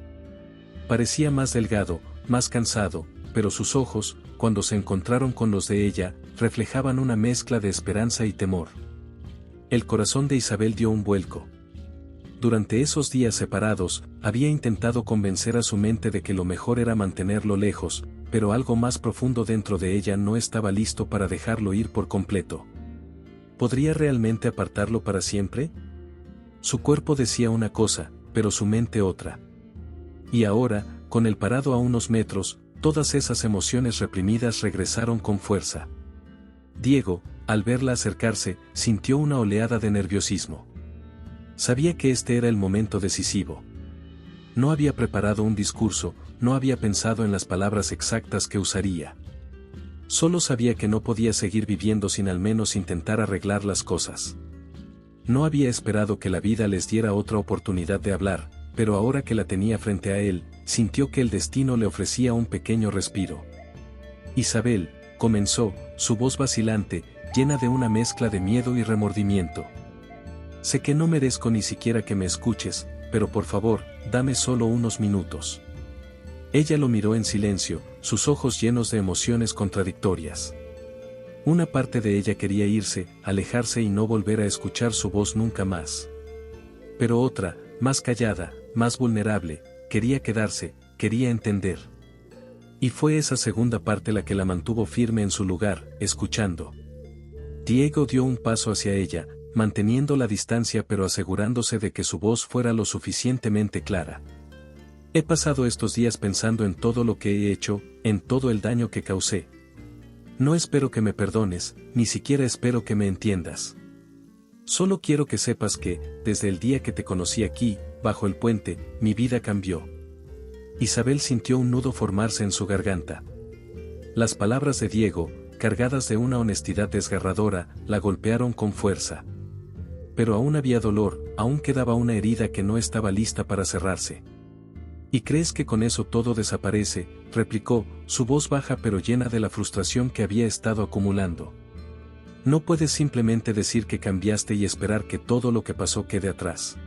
Parecía más delgado, más cansado, pero sus ojos, cuando se encontraron con los de ella, reflejaban una mezcla de esperanza y temor. El corazón de Isabel dio un vuelco. Durante esos días separados, había intentado convencer a su mente de que lo mejor era mantenerlo lejos, pero algo más profundo dentro de ella no estaba listo para dejarlo ir por completo. ¿Podría realmente apartarlo para siempre? Su cuerpo decía una cosa, pero su mente otra. Y ahora, con él parado a unos metros, todas esas emociones reprimidas regresaron con fuerza. Diego, al verla acercarse, sintió una oleada de nerviosismo. Sabía que este era el momento decisivo. No había preparado un discurso, no había pensado en las palabras exactas que usaría. Solo sabía que no podía seguir viviendo sin al menos intentar arreglar las cosas. No había esperado que la vida les diera otra oportunidad de hablar, pero ahora que la tenía frente a él, sintió que el destino le ofrecía un pequeño respiro. Isabel, comenzó, su voz vacilante, llena de una mezcla de miedo y remordimiento. Sé que no merezco ni siquiera que me escuches, pero por favor, dame solo unos minutos. Ella lo miró en silencio, sus ojos llenos de emociones contradictorias. Una parte de ella quería irse, alejarse y no volver a escuchar su voz nunca más. Pero otra, más callada, más vulnerable, quería quedarse, quería entender. Y fue esa segunda parte la que la mantuvo firme en su lugar, escuchando. Diego dio un paso hacia ella, manteniendo la distancia pero asegurándose de que su voz fuera lo suficientemente clara. He pasado estos días pensando en todo lo que he hecho, en todo el daño que causé. No espero que me perdones, ni siquiera espero que me entiendas. Solo quiero que sepas que, desde el día que te conocí aquí, bajo el puente, mi vida cambió. Isabel sintió un nudo formarse en su garganta. Las palabras de Diego, cargadas de una honestidad desgarradora, la golpearon con fuerza. Pero aún había dolor, aún quedaba una herida que no estaba lista para cerrarse. ¿Y crees que con eso todo desaparece?, replicó, su voz baja pero llena de la frustración que había estado acumulando. No puedes simplemente decir que cambiaste y esperar que todo lo que pasó quede atrás.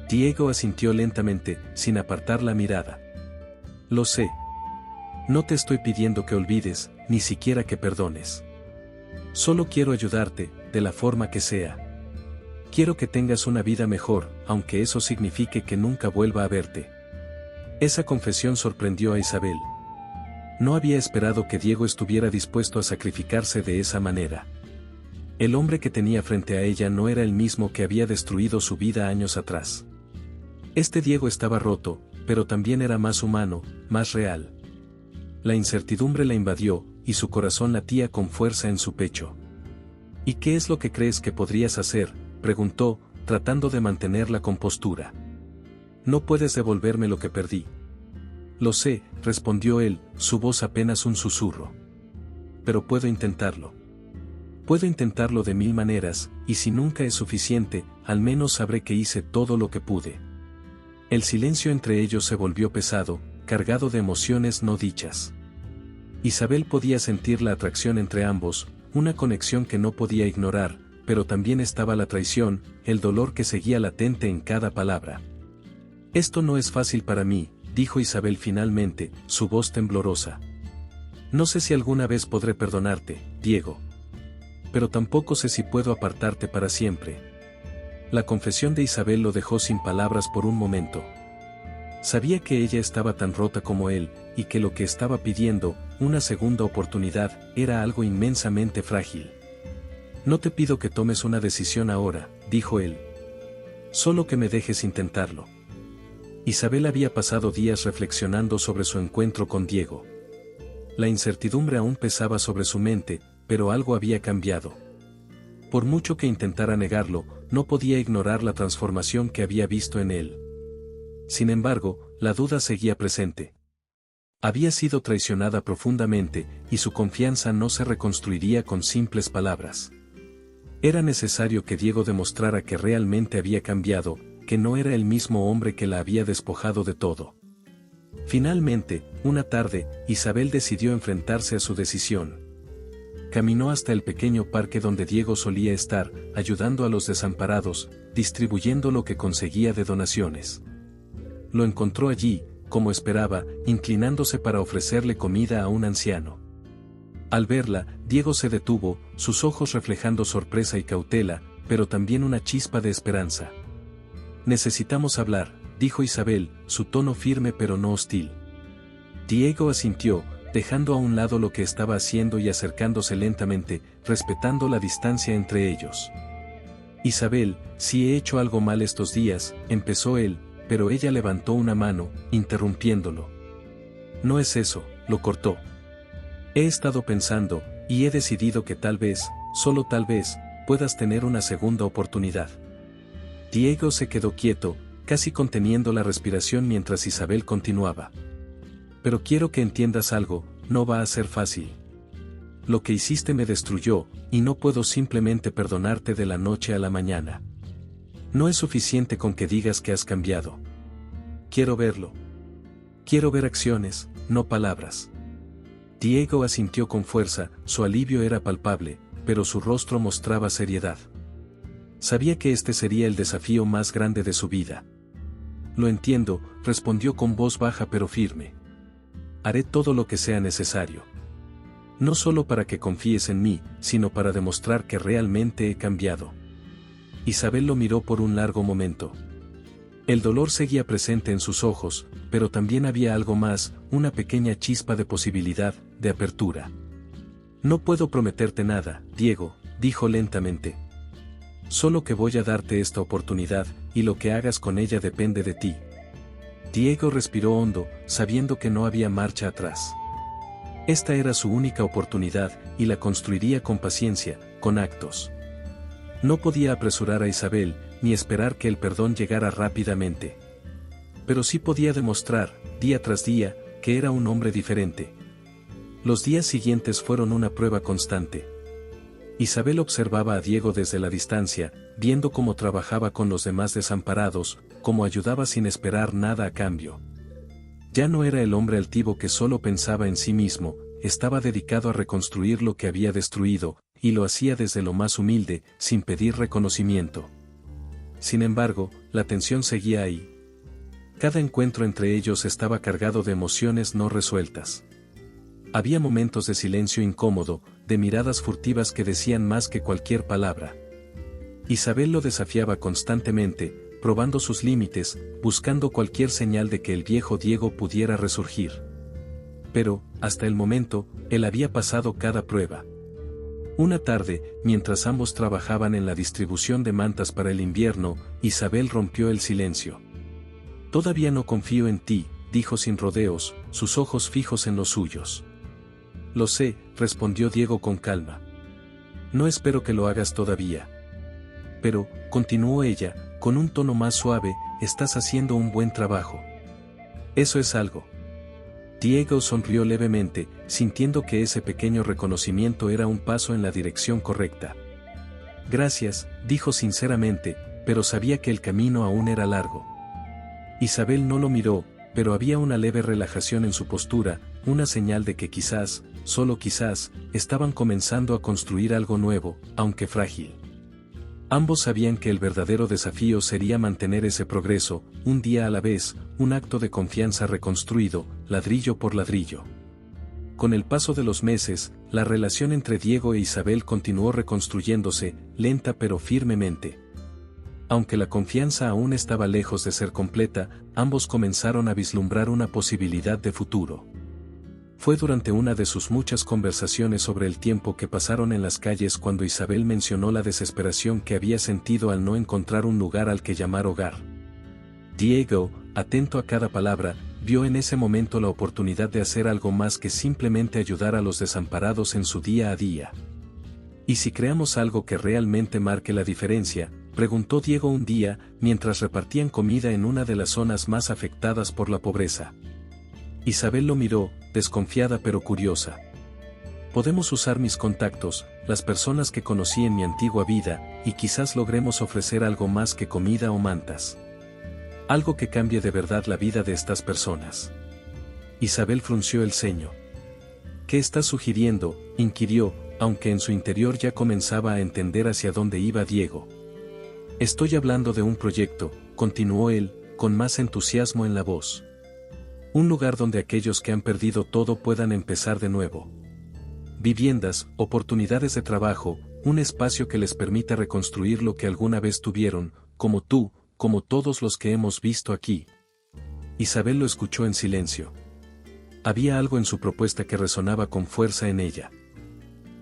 Diego asintió lentamente, sin apartar la mirada. Lo sé. No te estoy pidiendo que olvides, ni siquiera que perdones. Solo quiero ayudarte, de la forma que sea. Quiero que tengas una vida mejor, aunque eso signifique que nunca vuelva a verte. Esa confesión sorprendió a Isabel. No había esperado que Diego estuviera dispuesto a sacrificarse de esa manera. El hombre que tenía frente a ella no era el mismo que había destruido su vida años atrás. Este Diego estaba roto, pero también era más humano, más real. La incertidumbre la invadió, y su corazón latía con fuerza en su pecho. ¿Y qué es lo que crees que podrías hacer?, preguntó, tratando de mantener la compostura. No puedes devolverme lo que perdí. Lo sé, respondió él, su voz apenas un susurro. Pero puedo intentarlo. Puedo intentarlo de 1000 maneras, y si nunca es suficiente, al menos sabré que hice todo lo que pude. El silencio entre ellos se volvió pesado, cargado de emociones no dichas. Isabel podía sentir la atracción entre ambos, una conexión que no podía ignorar, pero también estaba la traición, el dolor que seguía latente en cada palabra. Esto no es fácil para mí, dijo Isabel finalmente, su voz temblorosa. No sé si alguna vez podré perdonarte, Diego. Pero tampoco sé si puedo apartarte para siempre. La confesión de Isabel lo dejó sin palabras por un momento. Sabía que ella estaba tan rota como él, y que lo que estaba pidiendo, una segunda oportunidad, era algo inmensamente frágil. No te pido que tomes una decisión ahora, dijo él. Solo que me dejes intentarlo. Isabel había pasado días reflexionando sobre su encuentro con Diego. La incertidumbre aún pesaba sobre su mente, pero algo había cambiado. Por mucho que intentara negarlo, no podía ignorar la transformación que había visto en él. Sin embargo, la duda seguía presente. Había sido traicionada profundamente, y su confianza no se reconstruiría con simples palabras. Era necesario que Diego demostrara que realmente había cambiado, que no era el mismo hombre que la había despojado de todo. Finalmente, una tarde, Isabel decidió enfrentarse a su decisión. Caminó hasta el pequeño parque donde Diego solía estar, ayudando a los desamparados, distribuyendo lo que conseguía de donaciones. Lo encontró allí, como esperaba, inclinándose para ofrecerle comida a un anciano. Al verla, Diego se detuvo, sus ojos reflejando sorpresa y cautela, pero también una chispa de esperanza. Necesitamos hablar, dijo Isabel, su tono firme pero no hostil. Diego asintió, dejando a un lado lo que estaba haciendo y acercándose lentamente, respetando la distancia entre ellos. Isabel, si he hecho algo mal estos días, empezó él, pero ella levantó una mano, interrumpiéndolo. No es eso, lo cortó. He estado pensando, y he decidido que tal vez, solo tal vez, puedas tener una segunda oportunidad. Diego se quedó quieto, casi conteniendo la respiración mientras Isabel continuaba. Pero quiero que entiendas algo, no va a ser fácil. Lo que hiciste me destruyó, y no puedo simplemente perdonarte de la noche a la mañana. No es suficiente con que digas que has cambiado. Quiero verlo. Quiero ver acciones, no palabras. Diego asintió con fuerza, su alivio era palpable, pero su rostro mostraba seriedad. Sabía que este sería el desafío más grande de su vida. Lo entiendo, respondió con voz baja pero firme. Haré todo lo que sea necesario. No solo para que confíes en mí, sino para demostrar que realmente he cambiado. Isabel lo miró por un largo momento. El dolor seguía presente en sus ojos, pero también había algo más, una pequeña chispa de posibilidad, de apertura. No puedo prometerte nada, Diego, dijo lentamente. Solo que voy a darte esta oportunidad, y lo que hagas con ella depende de ti. Diego respiró hondo, sabiendo que no había marcha atrás. Esta era su única oportunidad, y la construiría con paciencia, con actos. No podía apresurar a Isabel, ni esperar que el perdón llegara rápidamente. Pero sí podía demostrar, día tras día, que era un hombre diferente. Los días siguientes fueron una prueba constante. Isabel observaba a Diego desde la distancia, viendo cómo trabajaba con los demás desamparados, cómo ayudaba sin esperar nada a cambio. Ya no era el hombre altivo que solo pensaba en sí mismo, estaba dedicado a reconstruir lo que había destruido, y lo hacía desde lo más humilde, sin pedir reconocimiento. Sin embargo, la tensión seguía ahí. Cada encuentro entre ellos estaba cargado de emociones no resueltas. Había momentos de silencio incómodo, de miradas furtivas que decían más que cualquier palabra. Isabel lo desafiaba constantemente, probando sus límites, buscando cualquier señal de que el viejo Diego pudiera resurgir. Pero, hasta el momento, él había pasado cada prueba. Una tarde, mientras ambos trabajaban en la distribución de mantas para el invierno, Isabel rompió el silencio. «Todavía no confío en ti», dijo sin rodeos, sus ojos fijos en los suyos. «Lo sé», respondió Diego con calma. «No espero que lo hagas todavía. Pero», continuó ella, con un tono más suave, «estás haciendo un buen trabajo. Eso es algo». Diego sonrió levemente, sintiendo que ese pequeño reconocimiento era un paso en la dirección correcta. «Gracias», dijo sinceramente, pero sabía que el camino aún era largo. Isabel no lo miró, pero había una leve relajación en su postura, una señal de que quizás, solo quizás, estaban comenzando a construir algo nuevo, aunque frágil. Ambos sabían que el verdadero desafío sería mantener ese progreso, un día a la vez, un acto de confianza reconstruido, ladrillo por ladrillo. Con el paso de los meses, la relación entre Diego e Isabel continuó reconstruyéndose, lenta pero firmemente. Aunque la confianza aún estaba lejos de ser completa, ambos comenzaron a vislumbrar una posibilidad de futuro. Fue durante una de sus muchas conversaciones sobre el tiempo que pasaron en las calles cuando Isabel mencionó la desesperación que había sentido al no encontrar un lugar al que llamar hogar. Diego, atento a cada palabra, vio en ese momento la oportunidad de hacer algo más que simplemente ayudar a los desamparados en su día a día. ¿Y si creamos algo que realmente marque la diferencia?, preguntó Diego un día, mientras repartían comida en una de las zonas más afectadas por la pobreza. Isabel lo miró, desconfiada pero curiosa. «Podemos usar mis contactos, las personas que conocí en mi antigua vida, y quizás logremos ofrecer algo más que comida o mantas. Algo que cambie de verdad la vida de estas personas». Isabel frunció el ceño. «¿Qué estás sugiriendo?», inquirió, aunque en su interior ya comenzaba a entender hacia dónde iba Diego. «Estoy hablando de un proyecto», continuó él, con más entusiasmo en la voz. «Un lugar donde aquellos que han perdido todo puedan empezar de nuevo. Viviendas, oportunidades de trabajo, un espacio que les permita reconstruir lo que alguna vez tuvieron, como tú, como todos los que hemos visto aquí». Isabel lo escuchó en silencio. Había algo en su propuesta que resonaba con fuerza en ella.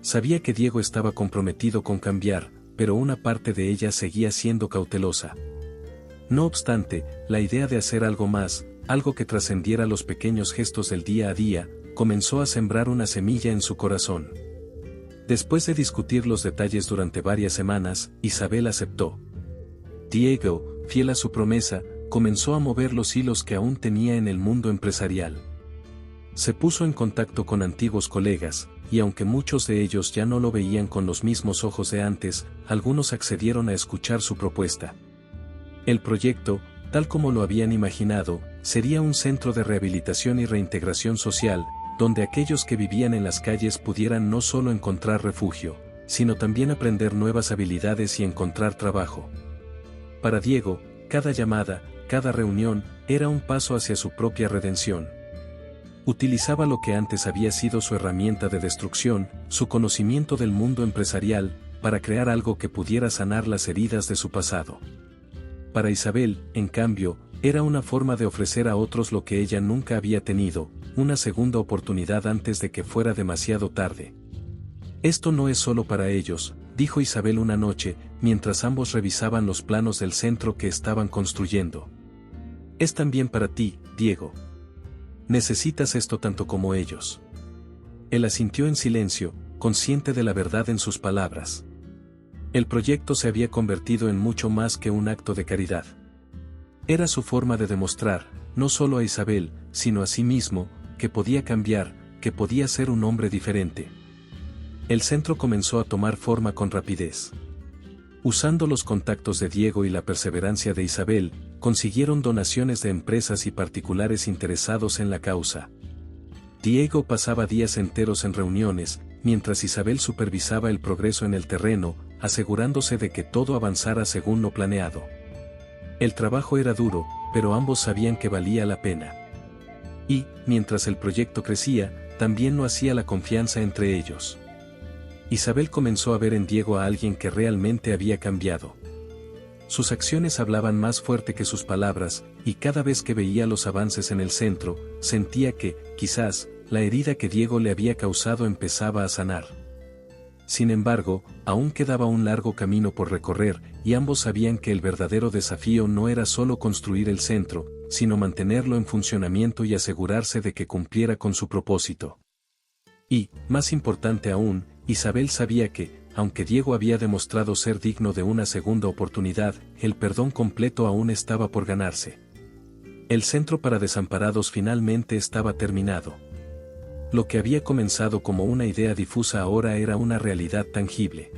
Sabía que Diego estaba comprometido con cambiar, pero una parte de ella seguía siendo cautelosa. No obstante, la idea de hacer algo más, algo que trascendiera los pequeños gestos del día a día, comenzó a sembrar una semilla en su corazón. Después de discutir los detalles durante varias semanas, Isabel aceptó. Diego, fiel a su promesa, comenzó a mover los hilos que aún tenía en el mundo empresarial. Se puso en contacto con antiguos colegas, y aunque muchos de ellos ya no lo veían con los mismos ojos de antes, algunos accedieron a escuchar su propuesta. El proyecto, tal como lo habían imaginado, sería un centro de rehabilitación y reintegración social, donde aquellos que vivían en las calles pudieran no solo encontrar refugio, sino también aprender nuevas habilidades y encontrar trabajo. Para Diego, cada llamada, cada reunión, era un paso hacia su propia redención. Utilizaba lo que antes había sido su herramienta de destrucción, su conocimiento del mundo empresarial, para crear algo que pudiera sanar las heridas de su pasado. Para Isabel, en cambio, era una forma de ofrecer a otros lo que ella nunca había tenido, una segunda oportunidad antes de que fuera demasiado tarde. Esto no es solo para ellos, dijo Isabel una noche, mientras ambos revisaban los planos del centro que estaban construyendo. Es también para ti, Diego. Necesitas esto tanto como ellos. Él asintió en silencio, consciente de la verdad en sus palabras. El proyecto se había convertido en mucho más que un acto de caridad. Era su forma de demostrar, no solo a Isabel, sino a sí mismo, que podía cambiar, que podía ser un hombre diferente. El centro comenzó a tomar forma con rapidez. Usando los contactos de Diego y la perseverancia de Isabel, consiguieron donaciones de empresas y particulares interesados en la causa. Diego pasaba días enteros en reuniones, mientras Isabel supervisaba el progreso en el terreno, asegurándose de que todo avanzara según lo planeado. El trabajo era duro, pero ambos sabían que valía la pena. Y, mientras el proyecto crecía, también lo hacía la confianza entre ellos. Isabel comenzó a ver en Diego a alguien que realmente había cambiado. Sus acciones hablaban más fuerte que sus palabras, y cada vez que veía los avances en el centro, sentía que, quizás, la herida que Diego le había causado empezaba a sanar. Sin embargo, aún quedaba un largo camino por recorrer, y ambos sabían que el verdadero desafío no era solo construir el centro, sino mantenerlo en funcionamiento y asegurarse de que cumpliera con su propósito. Y, más importante aún, Isabel sabía que, aunque Diego había demostrado ser digno de una segunda oportunidad, el perdón completo aún estaba por ganarse. El centro para desamparados finalmente estaba terminado. Lo que había comenzado como una idea difusa ahora era una realidad tangible.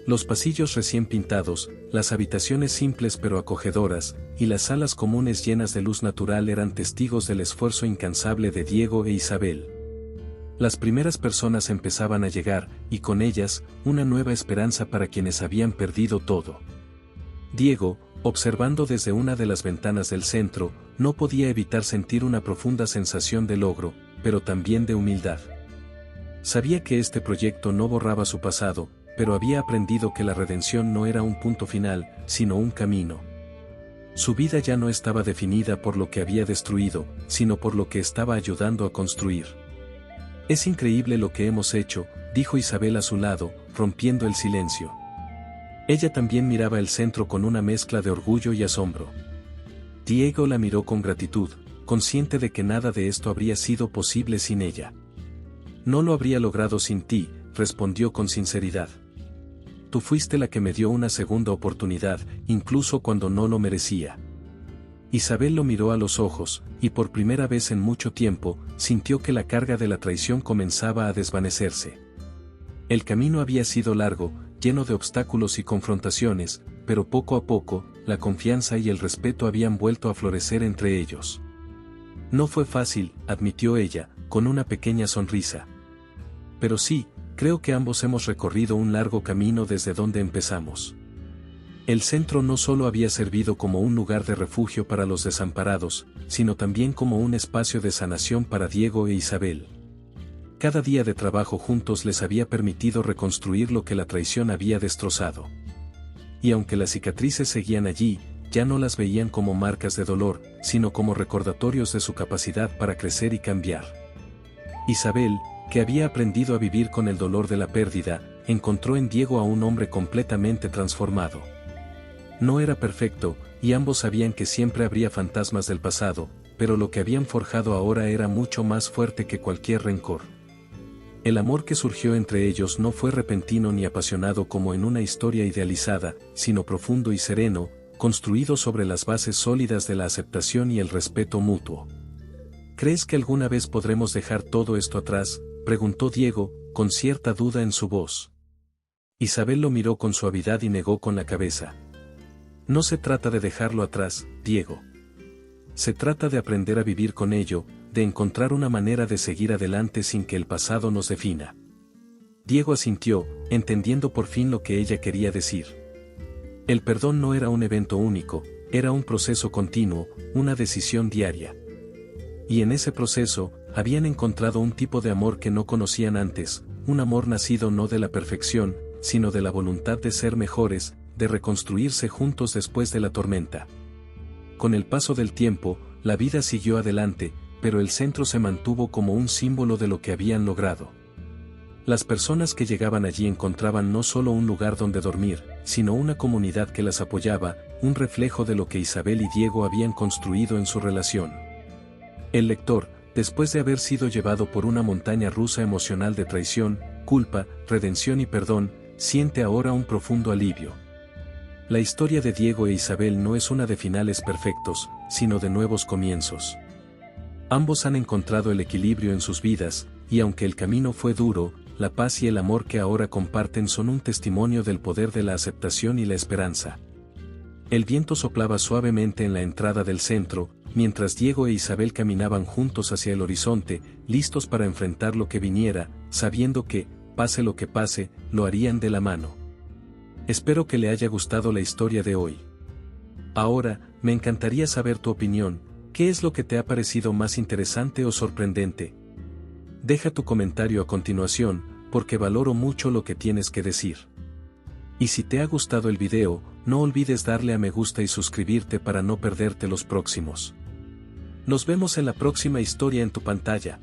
Los pasillos recién pintados, las habitaciones simples pero acogedoras, y las salas comunes llenas de luz natural eran testigos del esfuerzo incansable de Diego e Isabel. Las primeras personas empezaban a llegar, y con ellas, una nueva esperanza para quienes habían perdido todo. Diego, observando desde una de las ventanas del centro, no podía evitar sentir una profunda sensación de logro, pero también de humildad. Sabía que este proyecto no borraba su pasado, pero había aprendido que la redención no era un punto final, sino un camino. Su vida ya no estaba definida por lo que había destruido, sino por lo que estaba ayudando a construir. Es increíble lo que hemos hecho, dijo Isabel a su lado, rompiendo el silencio. Ella también miraba el centro con una mezcla de orgullo y asombro. Diego la miró con gratitud, consciente de que nada de esto habría sido posible sin ella. No lo habría logrado sin ti, respondió con sinceridad. Tú fuiste la que me dio una segunda oportunidad, incluso cuando no lo merecía. Isabel lo miró a los ojos, y por primera vez en mucho tiempo, sintió que la carga de la traición comenzaba a desvanecerse. El camino había sido largo, lleno de obstáculos y confrontaciones, pero poco a poco, la confianza y el respeto habían vuelto a florecer entre ellos. No fue fácil, admitió ella, con una pequeña sonrisa. Pero sí, creo que ambos hemos recorrido un largo camino desde donde empezamos. El centro no solo había servido como un lugar de refugio para los desamparados, sino también como un espacio de sanación para Diego e Isabel. Cada día de trabajo juntos les había permitido reconstruir lo que la traición había destrozado. Y aunque las cicatrices seguían allí, ya no las veían como marcas de dolor, sino como recordatorios de su capacidad para crecer y cambiar. Isabel, que había aprendido a vivir con el dolor de la pérdida, encontró en Diego a un hombre completamente transformado. No era perfecto, y ambos sabían que siempre habría fantasmas del pasado, pero lo que habían forjado ahora era mucho más fuerte que cualquier rencor. El amor que surgió entre ellos no fue repentino ni apasionado como en una historia idealizada, sino profundo y sereno, construido sobre las bases sólidas de la aceptación y el respeto mutuo. ¿Crees que alguna vez podremos dejar todo esto atrás?, preguntó Diego, con cierta duda en su voz. Isabel lo miró con suavidad y negó con la cabeza. No se trata de dejarlo atrás, Diego. Se trata de aprender a vivir con ello, de encontrar una manera de seguir adelante sin que el pasado nos defina. Diego asintió, entendiendo por fin lo que ella quería decir. El perdón no era un evento único, era un proceso continuo, una decisión diaria. Y en ese proceso, habían encontrado un tipo de amor que no conocían antes, un amor nacido no de la perfección, sino de la voluntad de ser mejores, de reconstruirse juntos después de la tormenta. Con el paso del tiempo, la vida siguió adelante, pero el centro se mantuvo como un símbolo de lo que habían logrado. Las personas que llegaban allí encontraban no solo un lugar donde dormir, sino una comunidad que las apoyaba, un reflejo de lo que Isabel y Diego habían construido en su relación. El lector, después de haber sido llevado por una montaña rusa emocional de traición, culpa, redención y perdón, siente ahora un profundo alivio. La historia de Diego e Isabel no es una de finales perfectos, sino de nuevos comienzos. Ambos han encontrado el equilibrio en sus vidas, y aunque el camino fue duro, la paz y el amor que ahora comparten son un testimonio del poder de la aceptación y la esperanza. El viento soplaba suavemente en la entrada del centro, mientras Diego e Isabel caminaban juntos hacia el horizonte, listos para enfrentar lo que viniera, sabiendo que, pase lo que pase, lo harían de la mano. Espero que le haya gustado la historia de hoy. Ahora, me encantaría saber tu opinión. ¿Qué es lo que te ha parecido más interesante o sorprendente? Deja tu comentario a continuación, porque valoro mucho lo que tienes que decir. Y si te ha gustado el video, no olvides darle a me gusta y suscribirte para no perderte los próximos. Nos vemos en la próxima historia en tu pantalla.